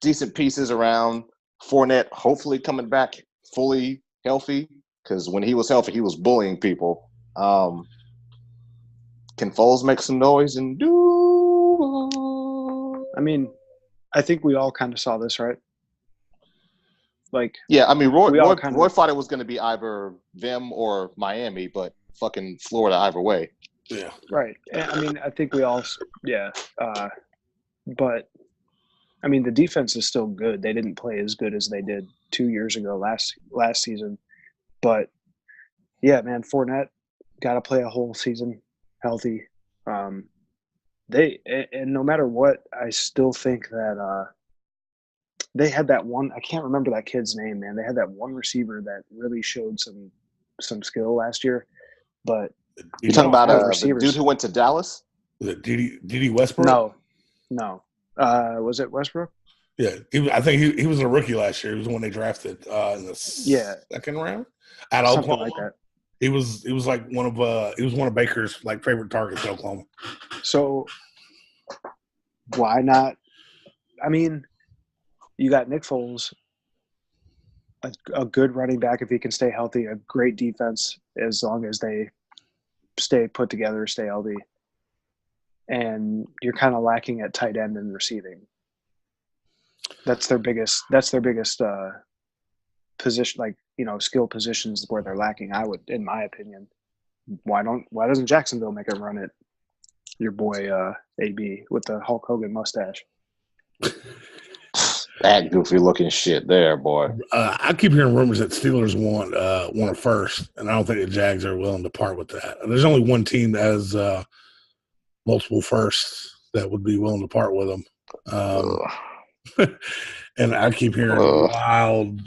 decent pieces around. Fournette hopefully coming back fully healthy, because when he was healthy, he was bullying people. Can Foles make some noise and do? I mean, I think we all kind of saw this, right? Yeah, I mean, Roy thought it was going to be either them or Miami, but fucking Florida either way. Yeah. Right. I mean, I think we all, yeah. But, I mean, the defense is still good. They didn't play as good as they did 2 years ago last season. But, yeah, man, Fournette got to play a whole season healthy. And no matter what, I still think that they had that one – I can't remember that kid's name, man. They had that one receiver that really showed some skill last year. But – you're talking about the dude who went to Dallas? Did Westbrook? No. Was it Westbrook? Yeah, I think he was a rookie last year. He was the one they drafted in the second round at Something Oklahoma. Like that. He was like one of Baker's like favorite targets at Oklahoma. So why not? I mean, you got Nick Foles, a good running back if he can stay healthy, a great defense as long as they stay put together, stay healthy, and you're kind of lacking at tight end and receiving. That's their biggest position, like, you know, skill positions where they're lacking. I would, in my opinion, why doesn't Jacksonville make a run at your boy AB with the Hulk Hogan mustache? That goofy looking shit there, boy. I keep hearing rumors that Steelers want a first, and I don't think the Jags are willing to part with that. There's only one team that has multiple firsts that would be willing to part with them. And I keep hearing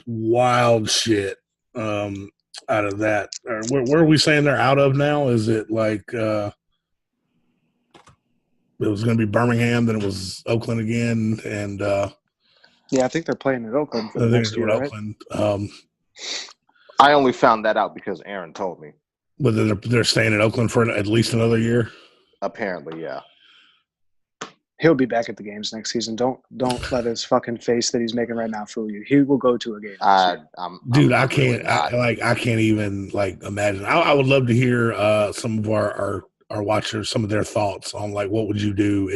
wild shit out of that. Where are we saying they're out of now? Is it like it was going to be Birmingham, then it was Oakland again, and yeah, I think they're playing at Oakland for the next year, right? Oakland. I only found that out because Aaron told me. Whether they're staying in Oakland for at least another year? Apparently, yeah. He'll be back at the games next season. Don't let his fucking face that he's making right now fool you. He will go to a game. I can't even like imagine. I would love to hear some of our watchers, some of their thoughts on like what would you do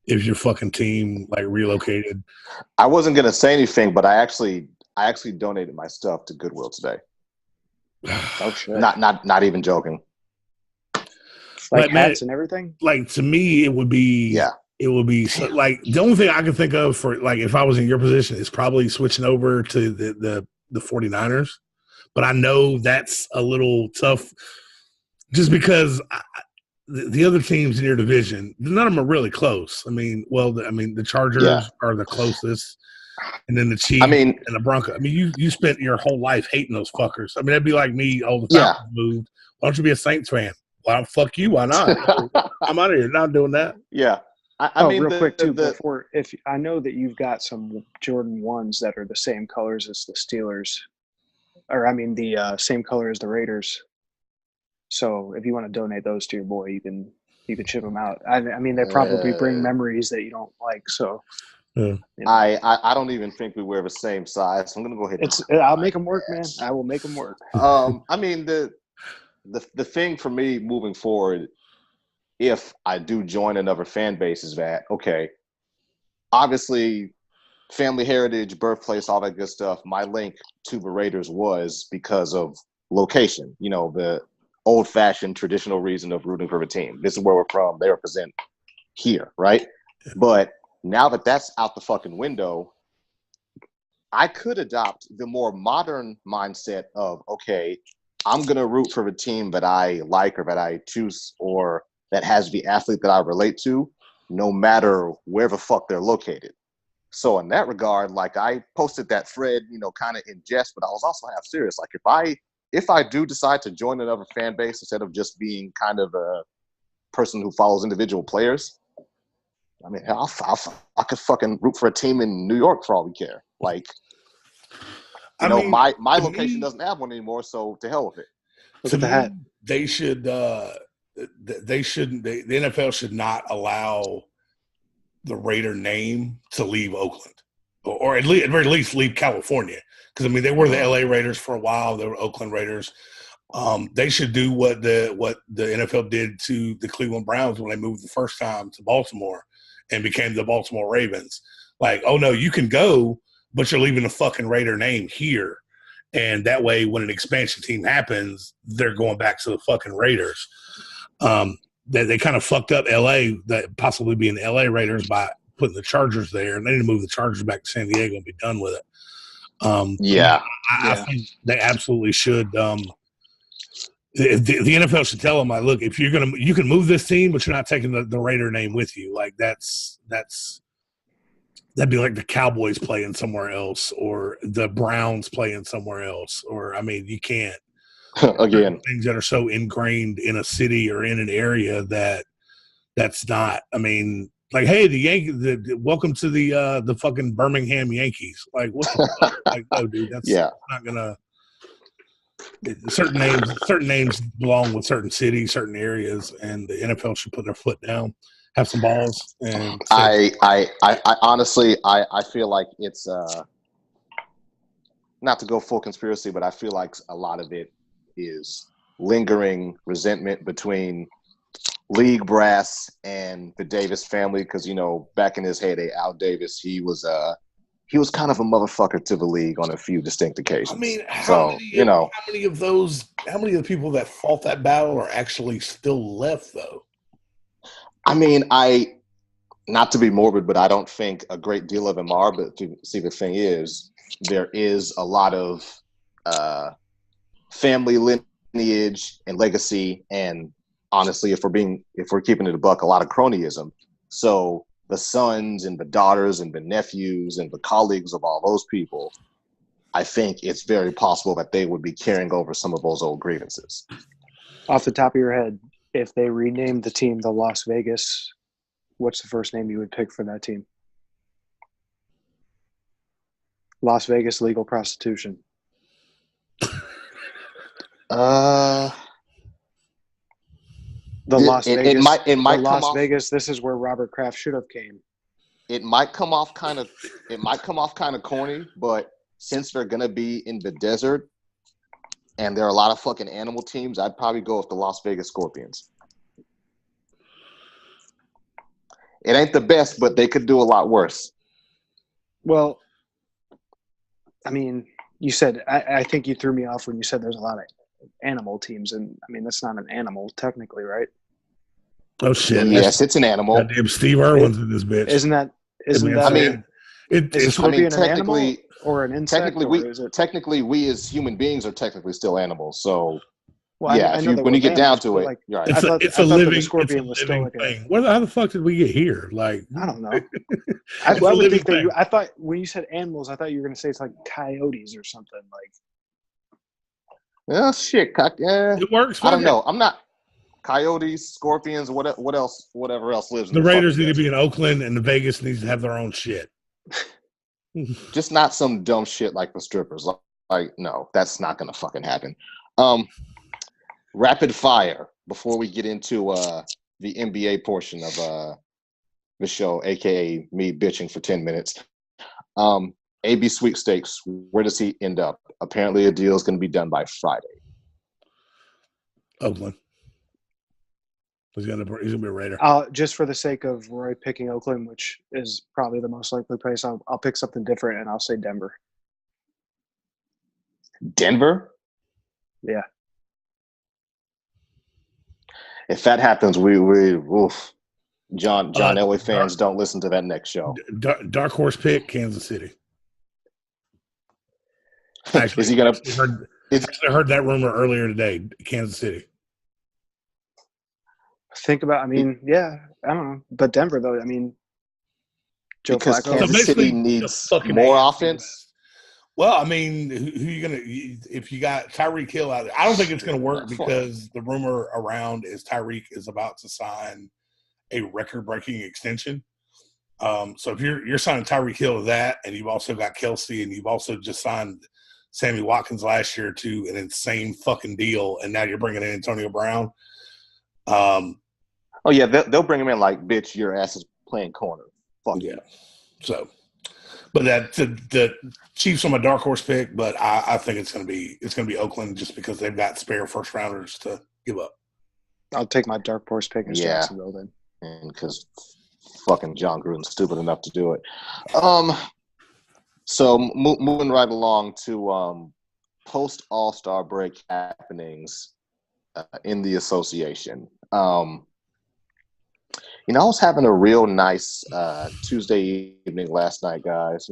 if your fucking team like relocated. I wasn't gonna say anything, but I actually donated my stuff to Goodwill today. Oh shit! Not even joking. Like hats and everything. Like to me, it would be like the only thing I can think of for like if I was in your position is probably switching over to the 49ers. But I know that's a little tough, just because the other teams in your division, none of them are really close. I mean, the Chargers are the closest, and then the Chiefs and the Broncos. I mean, you spent your whole life hating those fuckers. I mean, that'd be like me. The Falcons moved. Why don't you be a Saints fan? Well, fuck you. Why not? I'm out of here. Not doing that. Yeah. I mean, real quick too, the before if I know that you've got some Jordan 1s that are the same colors as the Steelers, or I mean the same color as the Raiders. So if you want to donate those to your boy, you can ship them out. I mean, they probably bring memories that you don't like. So Yeah. you know. I don't even think we wear the same size. So I'm gonna go ahead. I'll make them work, man. I will make them work. I mean the thing for me moving forward, if I do join another fan base, is that okay? Obviously, family heritage, birthplace, all that good stuff. My link to the Raiders was because of location. You know, the old-fashioned traditional reason of rooting for the team. This is where we're from. They represent here, right? But now that that's out the fucking window, I could adopt the more modern mindset of, okay, I'm going to root for the team that I like or that I choose or that has the athlete that I relate to, no matter where the fuck they're located. So in that regard, like I posted that thread, you know, kind of in jest, but I was also half serious. Like if I do decide to join another fan base instead of just being kind of a person who follows individual players, I mean, I could fucking root for a team in New York for all we care. Like, you know, my location doesn't have one anymore, so to hell with it. Look at the hat. They should. They shouldn't. The NFL should not allow the Raider name to leave Oakland, or at very least leave California. Because I mean, they were the LA Raiders for a while. They were Oakland Raiders. They should do what the NFL did to the Cleveland Browns when they moved the first time to Baltimore and became the Baltimore Ravens. Like, oh no, you can go, but you're leaving the fucking Raider name here. And that way, when an expansion team happens, they're going back to the fucking Raiders. They kind of fucked up LA, that possibly being the LA Raiders, by putting the Chargers there. And they need to move the Chargers back to San Diego and be done with it. I think they absolutely should. The NFL should tell them, like, look, if you can move this team, but you're not taking the Raider name with you. Like that'd be like the Cowboys playing somewhere else or the Browns playing somewhere else. Or, I mean, you can't. Again, Things that are so ingrained in a city or in an area that's not, I mean, like, hey, welcome to the fucking Birmingham Yankees. Like, what the fuck? Like, no, dude, that's not gonna. Certain names belong with certain cities, certain areas, and the NFL should put their foot down, have some balls, and I honestly I feel like it's not to go full conspiracy, but I feel like a lot of it is lingering resentment between league brass and the Davis family, because, you know, back in his heyday, Al Davis, he was kind of a motherfucker to the league on a few distinct occasions. I mean, how many of the people that fought that battle are actually still left, though? I mean, not to be morbid, but I don't think a great deal of them are. But see, the thing is, there is a lot of family lineage and legacy, and honestly, if we're keeping it a buck, a lot of cronyism. So the sons and the daughters and the nephews and the colleagues of all those people, I think it's very possible that they would be carrying over some of those old grievances. Off the top of your head, if they renamed the team the Las Vegas, what's the first name you would pick for that team? Las Vegas legal prostitution. Las Vegas. This is where Robert Kraft should have came. It might come off kind of corny, but since they're gonna be in the desert and there are a lot of fucking animal teams, I'd probably go with the Las Vegas Scorpions. It ain't the best, but they could do a lot worse. Well, I mean, you said I think you threw me off when you said there's a lot of animal teams, and I mean that's not an animal technically, right? Oh shit! Yes, it's an animal. Goddamn Steve Irwin's in this bitch. Isn't that? I mean, is a scorpion an animal or an insect? Technically, we as human beings are technically still animals. So, well, yeah, when you get down to it, like, you're right. It's a living thing. How the fuck did we get here? Like, I don't know. I would think that I thought when you said animals, I thought you were going to say it's like coyotes or something like. Oh shit, cock. Yeah. It works. I don't know. I'm not Coyotes, Scorpions, whatever else lives in The Raiders need to fucking be in Oakland, and the Vegas needs to have their own shit. just not some dumb shit like the strippers. Like no, that's not gonna fucking happen. Rapid fire before we get into the NBA portion of the show, aka me bitching for 10 minutes. AB sweepstakes, where does he end up? Apparently a deal is going to be done by Friday. Oakland. He's gonna be a Raider. Just for the sake of Roy picking Oakland, which is probably the most likely place, I'll pick something different, and I'll say Denver. Denver? Yeah. If that happens, we oof. John Elway fans don't listen to that next show. Dark horse pick, Kansas City. Actually, is he gonna? I heard that rumor earlier today. Kansas City. I don't know. But Denver, though, I mean, Joe because Flacco. Kansas City needs more offense. Well, I mean, who you gonna? If you got Tyreek Hill out there, I don't think it's gonna work because the rumor around is Tyreek is about to sign a record-breaking extension. So if you're signing Tyreek Hill to that, and you've also got Kelsey, and you've also just signed Sammy Watkins last year to an insane fucking deal, and now you're bringing in Antonio Brown. Oh yeah, they'll bring him in like, bitch, your ass is playing corner. Fuck yeah. So, but that the Chiefs are my dark horse pick, but I think it's gonna be Oakland just because they've got spare first rounders to give up. I'll take my dark horse pick in Jacksonville then. And because fucking John Gruden's stupid enough to do it. So moving right along to post All-Star break happenings in the association. I was having a real nice Tuesday evening last night, guys.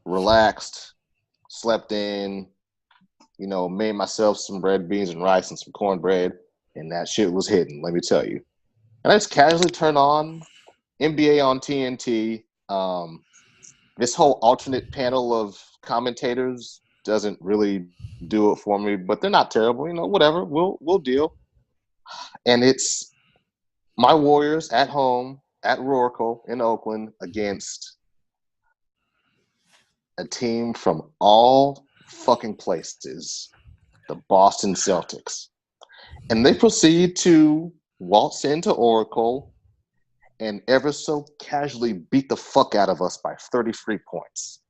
Relaxed, slept in, made myself some red beans and rice and some cornbread, and that shit was hitting, let me tell you. And I just casually turned on NBA on TNT. This whole alternate panel of commentators doesn't really do it for me, but they're not terrible. Whatever. We'll deal. And it's my Warriors at home at Roracle in Oakland against a team from all fucking places, the Boston Celtics. And they proceed to waltz into Oracle and ever so casually beat the fuck out of us by 33 points.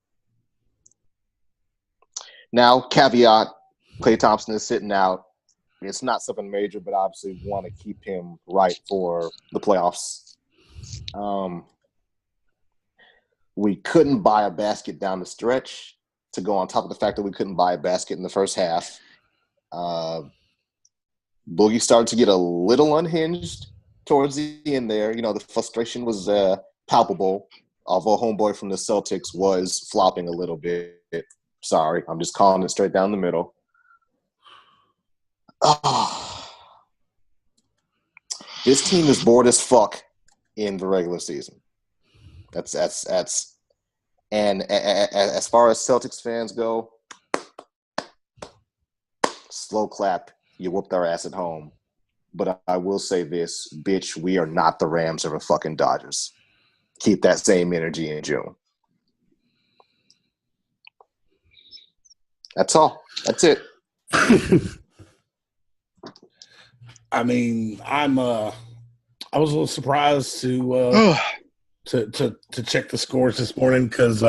Now, caveat, Klay Thompson is sitting out. It's not something major, but obviously want to keep him right for the playoffs. We couldn't buy a basket down the stretch to go on top of the fact that we couldn't buy a basket in the first half. Boogie started to get a little unhinged towards the end there. The frustration was palpable, although homeboy from the Celtics was flopping a little bit. Sorry, I'm just calling it straight down the middle. This team is bored as fuck in the regular season. That's and as far as Celtics fans go, slow clap. You whooped our ass at home. But I will say this, bitch, we are not the Rams or the fucking Dodgers. Keep that same energy in June. That's all. That's it. I mean, I was a little surprised to check the scores this morning because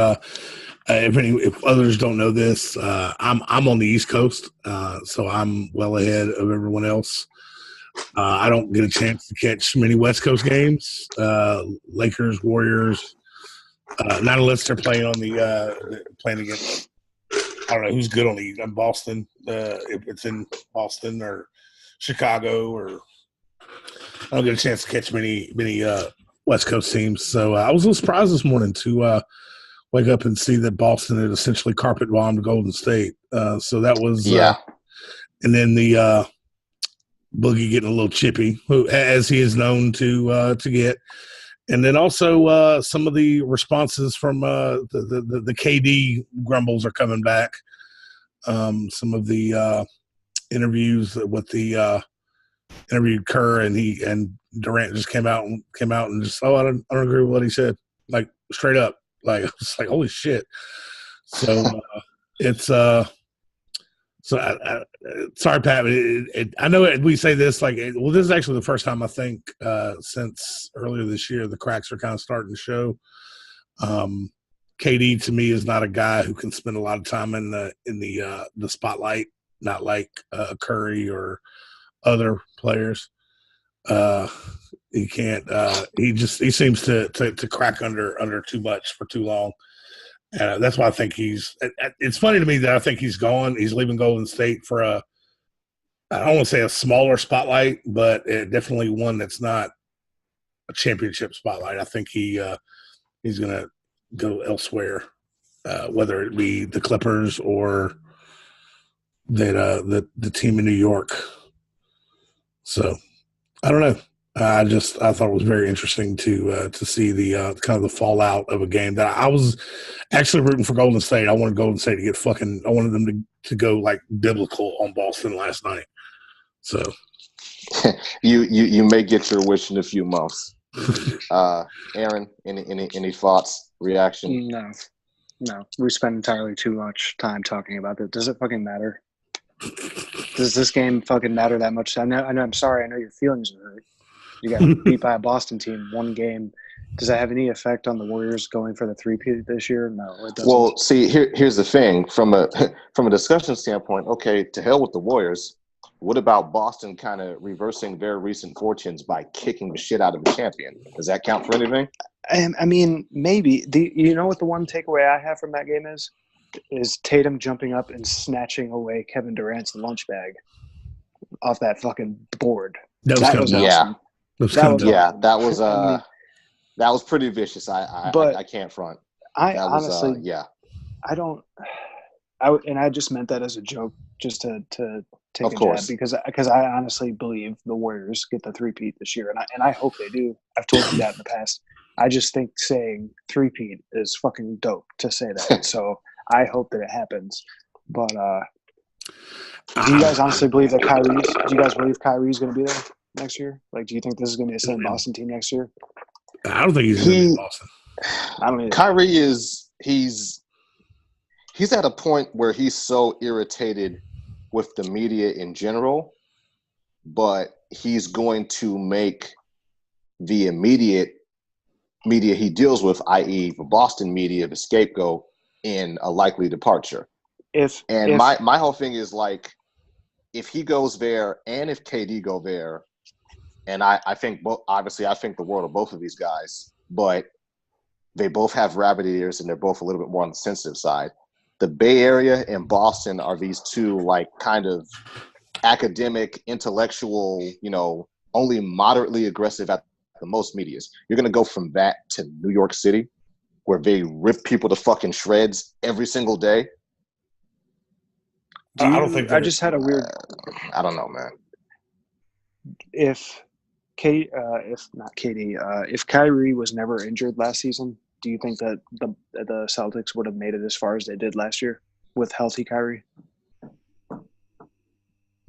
if others don't know this, I'm on the East Coast, so I'm well ahead of everyone else. I don't get a chance to catch many West Coast games, Lakers, Warriors, not unless they're playing on playing against. I don't know who's good on Boston. If it's in Boston or Chicago, or I don't get a chance to catch many West Coast teams. So I was a little surprised this morning to wake up and see that Boston had essentially carpet bombed Golden State. So that was and then the Boogie getting a little chippy, as he is known to get. And then also some of the responses from the KD grumbles are coming back. Some of the interviews with the interviewed Kerr, and Durant just came out and just I don't agree with what he said, like straight up, like it's like holy shit. So it's so sorry, Pat. I know we say this like well, this is actually the first time I think since earlier this year the cracks are kind of starting to show. KD to me is not a guy who can spend a lot of time in the spotlight, not like Curry or other players. He can't. He seems to crack under too much for too long. That's why I think he's. It's funny to me that I think he's gone. He's leaving Golden State for I don't want to say a smaller spotlight, but definitely one that's not a championship spotlight. I think he's going to go elsewhere, whether it be the Clippers or the team in New York. So I don't know. I thought it was very interesting to see the kind of the fallout of a game that I was actually rooting for Golden State. I wanted Golden State to get I wanted them to go like biblical on Boston last night. So you may get your wish in a few months. Aaron, any thoughts, reaction? No. We spend entirely too much time talking about it. Does it fucking matter? Does this game fucking matter that much? I know. I'm sorry. I know your feelings are hurt. You got beat by a Boston team, one game. Does that have any effect on the Warriors going for the three-peat this year? No, it doesn't. Well, see, here's the thing. From a discussion standpoint, okay, to hell with the Warriors. What about Boston kind of reversing their recent fortunes by kicking the shit out of the champion? Does that count for anything? I mean, maybe. You know what the one takeaway I have from that game is Tatum jumping up and snatching away Kevin Durant's lunch bag off that fucking board. That was awesome. Yeah. That was pretty vicious. I can't front. I just meant that as a joke, just to take a jab, because I honestly believe the Warriors get the three-peat this year, and I hope they do. I've told you that in the past. I just think saying three-peat is fucking dope to say that. So I hope that it happens. But do you guys honestly believe that do you guys believe Kyrie's going to be there next year? Like, do you think this is going to be the same Boston team next year? I don't think he's going to be in Boston. I don't either. Kyrie he's at a point where he's so irritated with the media in general, but he's going to make the immediate media he deals with, i.e. the Boston media, the scapegoat in a likely departure. My whole thing is like, if he goes there and if KD go there, and I think obviously I think the world of both of these guys, but they both have rabbit ears and they're both a little bit more on the sensitive side. The Bay Area and Boston are these two like kind of academic, intellectual, only moderately aggressive at the most medias. You're going to go from that to New York City, where they rip people to fucking shreds every single day. I don't think I just had a weird. I don't know, man. If not KD, if Kyrie was never injured last season, do you think that the Celtics would have made it as far as they did last year with healthy Kyrie?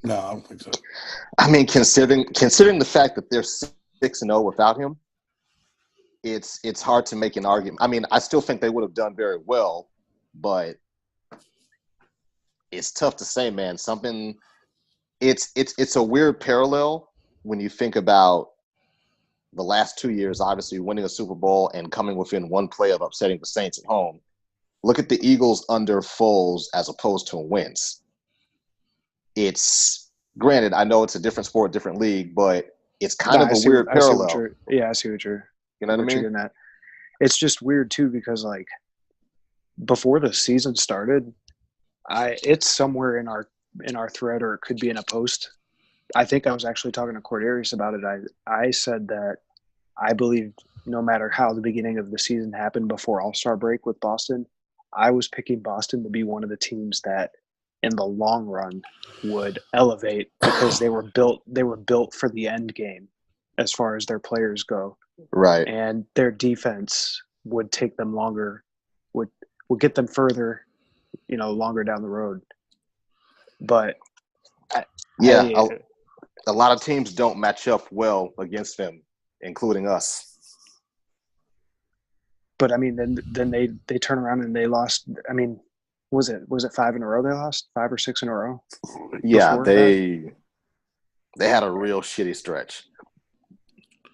No, I don't think so. I mean, considering the fact that they're 6-0 without him, it's hard to make an argument. I mean, I still think they would have done very well, but it's tough to say, man. It's a weird parallel when you think about the last 2 years, obviously winning a Super Bowl and coming within one play of upsetting the Saints at home. Look at the Eagles under Foles as opposed to Wentz. It's granted, I know it's a different sport, different league, but it's kind of a weird parallel. I see what you're. You know what I mean? It's just weird too because like before the season started, it's somewhere in our thread, or it could be in a post. I think I was actually talking to Cordarius about it. I said that I believed no matter how the beginning of the season happened before All-Star break with Boston, I was picking Boston to be one of the teams that in the long run would elevate because they were built for the end game as far as their players go. Right. And their defense would take them longer, would get them further, longer down the road. But a lot of teams don't match up well against them, including us. But I mean, then they turn around and they lost. I mean, was it 5 in a row they lost? 5 or 6 in a row? Yeah, they had a real shitty stretch.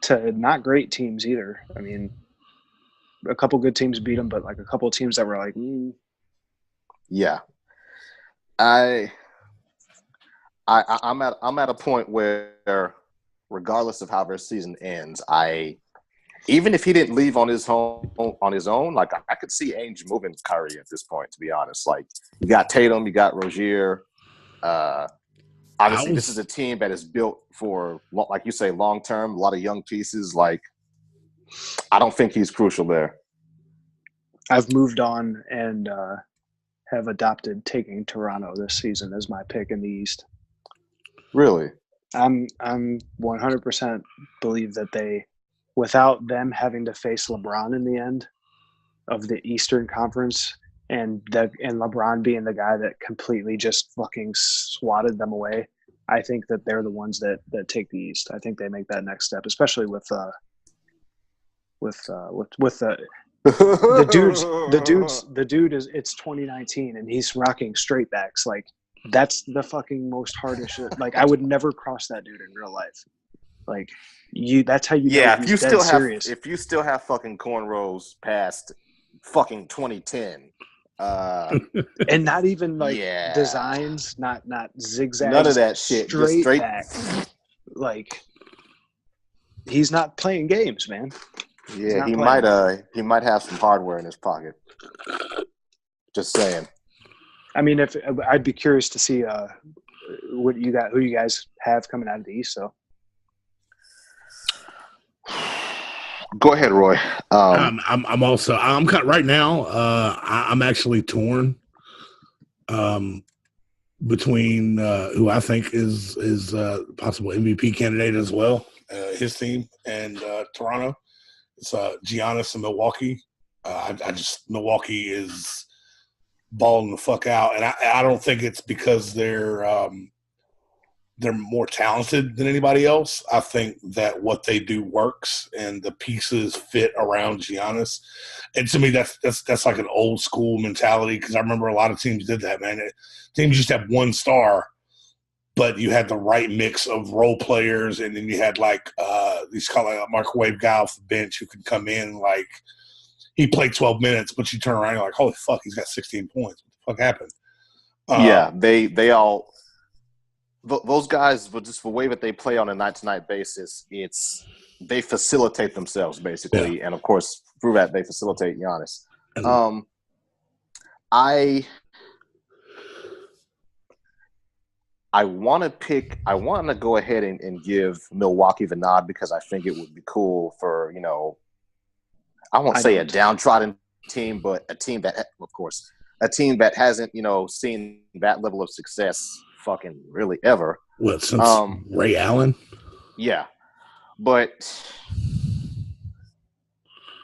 To not great teams either. I mean, a couple good teams beat them, but like a couple of teams that were like, Yeah, I'm at a point where, regardless of how their season ends, even if he didn't leave on his own, like I could see Ainge moving Kyrie at this point. To be honest, like you got Tatum, you got Rozier. Obviously, this is a team that is built for, like you say, long term. A lot of young pieces. Like I don't think he's crucial there. I've moved on and have adopted taking Toronto this season as my pick in the East. Really? I'm 100% believe that they, without them having to face LeBron in the end of the Eastern Conference, and LeBron being the guy that completely just fucking swatted them away, I think that they're the ones that take the East. I think they make that next step, especially with the dude is, it's 2019 and he's rocking straight backs. Like that's the fucking most hardest shit. Like I would never cross that dude in real life. Like that's how you know yeah, he's dead serious. If you still have fucking cornrows past fucking 2010, and not even like designs, not zigzags, none of that shit, straight just back. Like he's not playing games, man. Yeah, he might have some hardware in his pocket. Just saying. I mean, if I'd be curious to see who you guys have coming out of the East. So, go ahead, Roy. I'm kind right now. I'm actually torn between who I think is possible MVP candidate as well, his team, and Toronto. It's Giannis in Milwaukee. Milwaukee is balling the fuck out, and I don't think it's because they're more talented than anybody else. I think that what they do works, and the pieces fit around Giannis. And to me, that's like an old school mentality, because I remember a lot of teams did that. Man, teams used to have one star, but you had the right mix of role players, and then you had like these kind of microwave guy off the bench who could come in. Like he played 12 minutes, but you turn around and you're like, holy fuck, he's got 16 points. What the fuck happened? They all those guys, but just the way that they play on a night-to-night basis, they facilitate themselves basically, and of course through that they facilitate Giannis. I want to go ahead and give Milwaukee the nod, because I think it would be cool for, I won't say a downtrodden team, but a team that, of course, a team that hasn't, seen that level of success fucking really ever. What, since Ray Allen? Yeah. But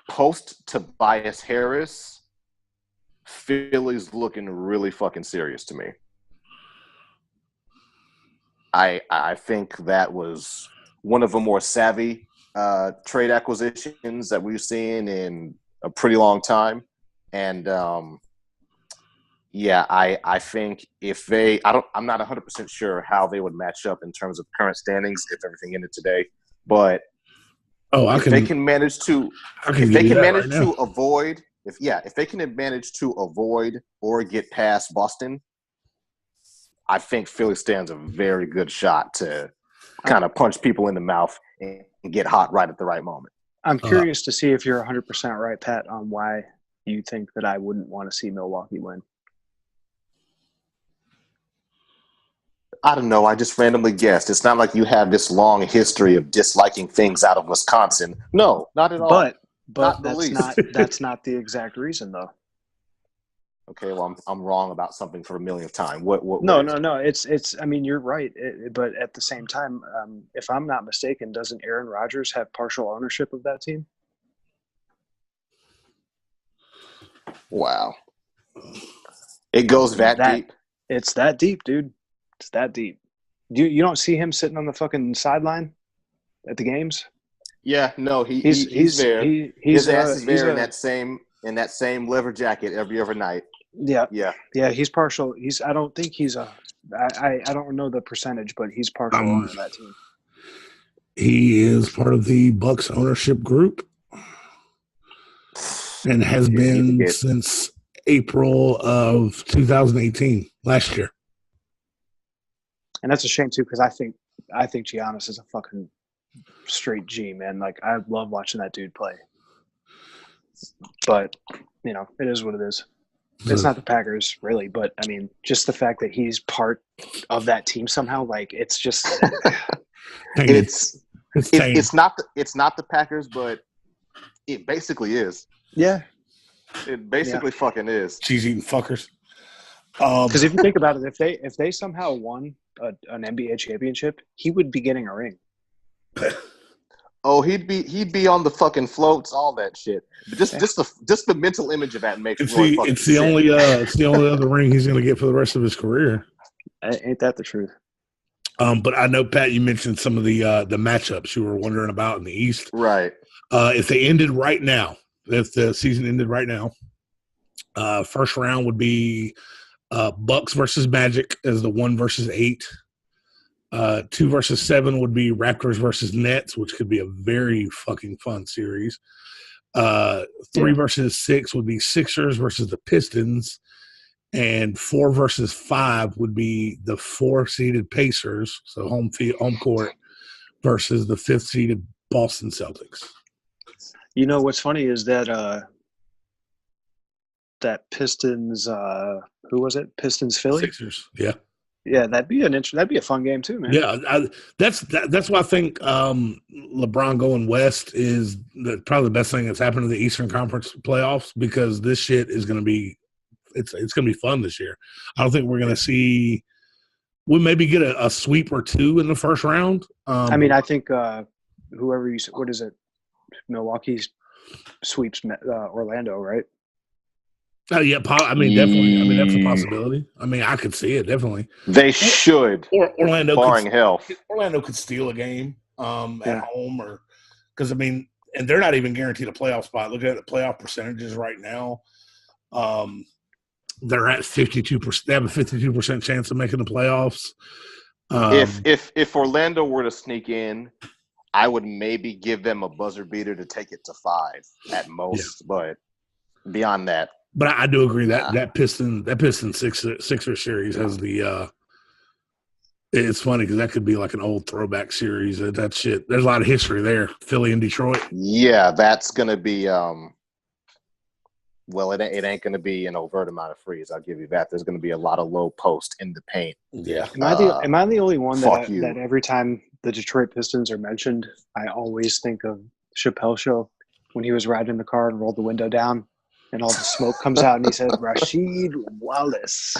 post Tobias Harris, Philly's looking really fucking serious to me. I think that was one of the more savvy trade acquisitions that we've seen in a pretty long time. And I think if I'm not 100% sure how they would match up in terms of current standings if everything ended today, but if they can manage to avoid or get past Boston, I think Philly stands a very good shot to kind of punch people in the mouth and get hot right at the right moment. I'm curious to see if you're 100% right, Pat, on why you think that I wouldn't want to see Milwaukee win. I don't know. I just randomly guessed. It's not like you have this long history of disliking things out of Wisconsin. No, not at all. But that's not the exact reason, though. Okay, well, I'm wrong about something for a millionth time. What? No. It's. I mean, you're right. But at the same time, if I'm not mistaken, doesn't Aaron Rodgers have partial ownership of that team? Wow. It goes that deep? It's that deep, dude. It's that deep. You don't see him sitting on the fucking sideline at the games? Yeah, no, he's there. His ass is there in that same leather jacket every other night. Yeah. Yeah. He's partial. I don't think he's I don't know the percentage, but he's partial owner of that team. He is part of the Bucks ownership group and has been since April of 2018, last year. And that's a shame too, because I think Giannis is a fucking straight G, man. Like, I love watching that dude play. But it is what it is. It's not the Packers, really, but I mean, just the fact that he's part of that team somehow, like, it's just it's not the Packers, but it basically is. Yeah. It basically fucking is. Cheese eating fuckers. Because if you think about it, if they somehow won an NBA championship, he would be getting a ring. Oh, he'd be on the fucking floats, all that shit. But just the mental image of that makes it's the only other ring he's going to get for the rest of his career. Ain't that the truth? But I know, Pat, you mentioned some of the matchups you were wondering about in the East. Right. If they ended right now, if the season ended right now, first round would be Bucks versus Magic as the 1 versus 8. 2 versus 7 would be Raptors versus Nets, which could be a very fucking fun series. 3 versus 6 would be Sixers versus the Pistons, and 4 versus 5 would be the 4-seeded Pacers, so home court, versus the 5th-seeded Boston Celtics. What's funny is that that Pistons, who was it? Pistons Philly? Sixers, yeah. Yeah, that'd be a fun game too, man. Yeah, that's why I think LeBron going west is probably the best thing that's happened to the Eastern Conference playoffs, because this shit is going to be it's going to be fun this year. I don't think we're going to see – we maybe get a sweep or two in the first round. I mean, I think whoever you – what is it? Milwaukee sweeps Orlando, right? Yeah, I mean, definitely. I mean, that's a possibility. I mean, I could see it, definitely. They should. Orlando, barring health. Orlando could steal a game at home, or because, I mean, and they're not even guaranteed a playoff spot. Look at the playoff percentages right now. They're at 52%. They have a 52% chance of making the playoffs. If Orlando were to sneak in, I would maybe give them a buzzer beater to take it to 5 at most, but beyond that. But I do agree that Piston Sixer series has the it's funny because that could be like an old throwback series. That shit, there's a lot of history there. Philly and Detroit. Yeah, that's gonna be well, it ain't gonna be an overt amount of freeze. I'll give you that. There's gonna be a lot of low post in the paint. Yeah. Am I the only one that every time the Detroit Pistons are mentioned, I always think of Chappelle Show when he was riding in the car and rolled the window down? And all the smoke comes out, and he said, "Rasheed Wallace."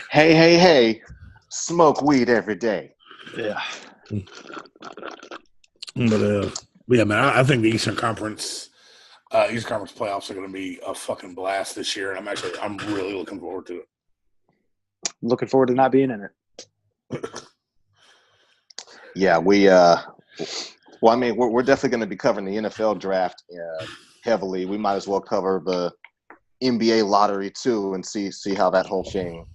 Hey, smoke weed every day. Yeah. But yeah, man, I think the Eastern Conference playoffs are going to be a fucking blast this year, and I'm really looking forward to it. Looking forward to not being in it. Yeah, well, I mean, we're definitely going to be covering the NFL draft heavily. We might as well cover the NBA lottery too and see how that whole thing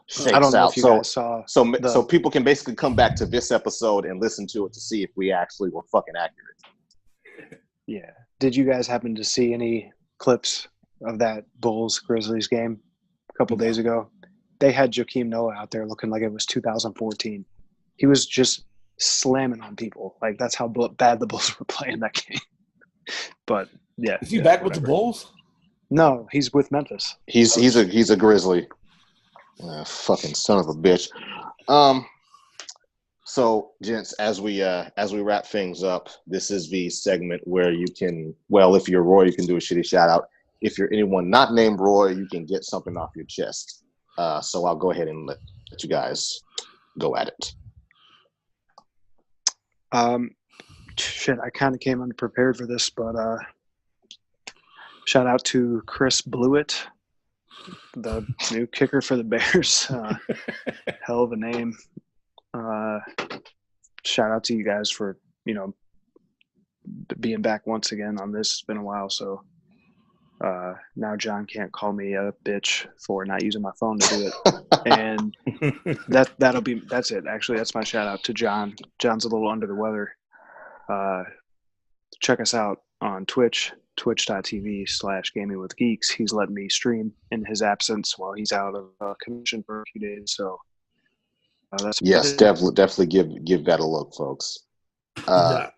shakes out. I don't know if you guys saw. So people can basically come back to this episode and listen to it to see if we actually were fucking accurate. Yeah. Did you guys happen to see any clips of that Bulls-Grizzlies game a couple days ago? They had Joakim Noah out there looking like it was 2014. He was just slamming on people. Like, that's how bad the Bulls were playing that game. But yeah, is he back with the Bulls? No, he's with Memphis. He's a Grizzly. Fucking son of a bitch. So, gents, as we wrap things up, this is the segment where you can, well, if you're Roy, you can do a shitty shout out. If you're anyone not named Roy, you can get something off your chest. So I'll go ahead and let you guys go at it. Shit, I kind of came unprepared for this, but shout out to Chris Blewett the new kicker for the Bears. Hell of a name. Shout out to you guys for, being back once again on this. It's been a while, so now John can't call me a bitch for not using my phone to do it. And that's it. Actually, that's my shout out to John. John's a little under the weather. Check us out on Twitch, twitch.tv/gamingwithgeeks. He's letting me stream in his absence while he's out of commission for a few days. So that's yes, definitely give that a look, folks. Yeah.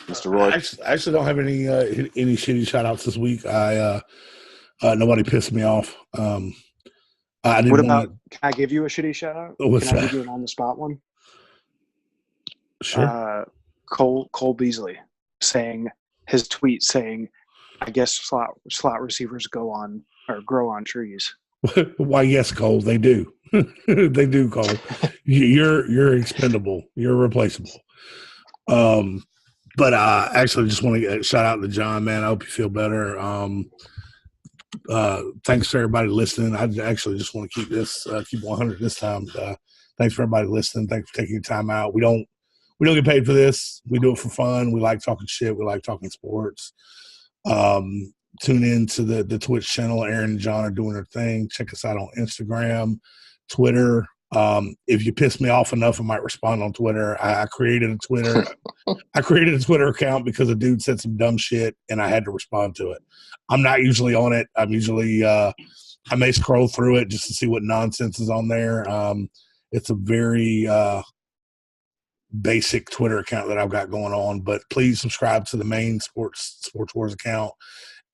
Mr. Roy, I actually don't have any shitty shout outs this week. Nobody pissed me off. Can I give you a shitty shout out? What's Can I that? give you an on the spot one? Sure. Cole Beasley saying his tweet saying, I guess slot receivers grow on trees. Why, yes, Cole, they do. They do, Cole. You're expendable. You're replaceable. But I actually just want to shout out to John, man. I hope you feel better. Thanks for everybody listening. I actually just want to keep 100 this time. Thanks for everybody listening. Thanks for taking your time out. We don't get paid for this. We do it for fun. We like talking shit. We like talking sports. Tune in to the Twitch channel. Aaron and John are doing their thing. Check us out on Instagram, Twitter. If you piss me off enough, I might respond on Twitter. I created a Twitter account because a dude said some dumb shit and I had to respond to it. I'm not usually on it. I'm usually I may scroll through it just to see what nonsense is on there. It's a very basic Twitter account that I've got going on, but please subscribe to the main Sports Wars account.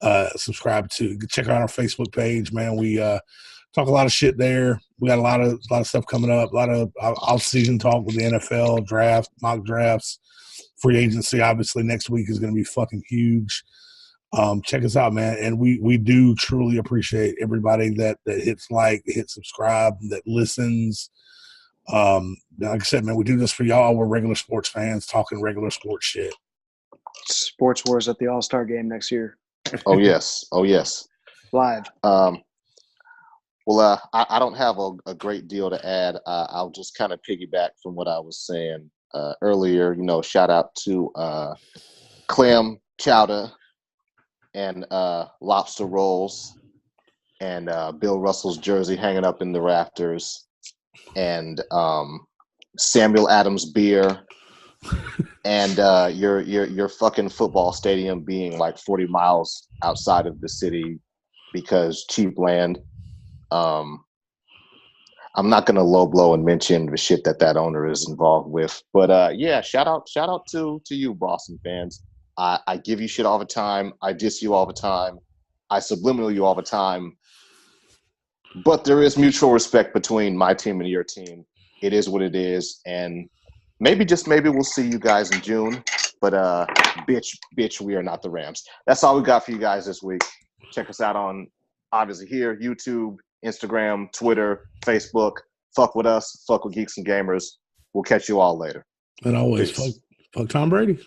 Check out our Facebook page, man. We talk a lot of shit there. We got a lot of stuff coming up, a lot of off-season talk with the NFL, draft, mock drafts, free agency. Obviously, next week is going to be fucking huge. Check us out, man. And we do truly appreciate everybody that hits subscribe, that listens. Like I said, man, we do this for y'all. We're regular sports fans talking regular sports shit. Sports Wars at the All-Star game next year. Oh yes. Live. Well, I don't have a great deal to add. I'll just kind of piggyback from what I was saying earlier. Shout out to clam chowder and lobster rolls and Bill Russell's jersey hanging up in the rafters and Samuel Adams beer and your fucking football stadium being like 40 miles outside of the city because cheap land. I'm not gonna low blow and mention the shit that owner is involved with, but yeah, shout out to you, Boston fans. I give you shit all the time. I diss you all the time. I subliminal you all the time. But there is mutual respect between my team and your team. It is what it is, and maybe we'll see you guys in June. But bitch, we are not the Rams. That's all we got for you guys this week. Check us out on obviously here, YouTube, Instagram, Twitter, Facebook. Fuck with us. Fuck with Geeks and Gamers. We'll catch you all later. And always fuck Tom Brady.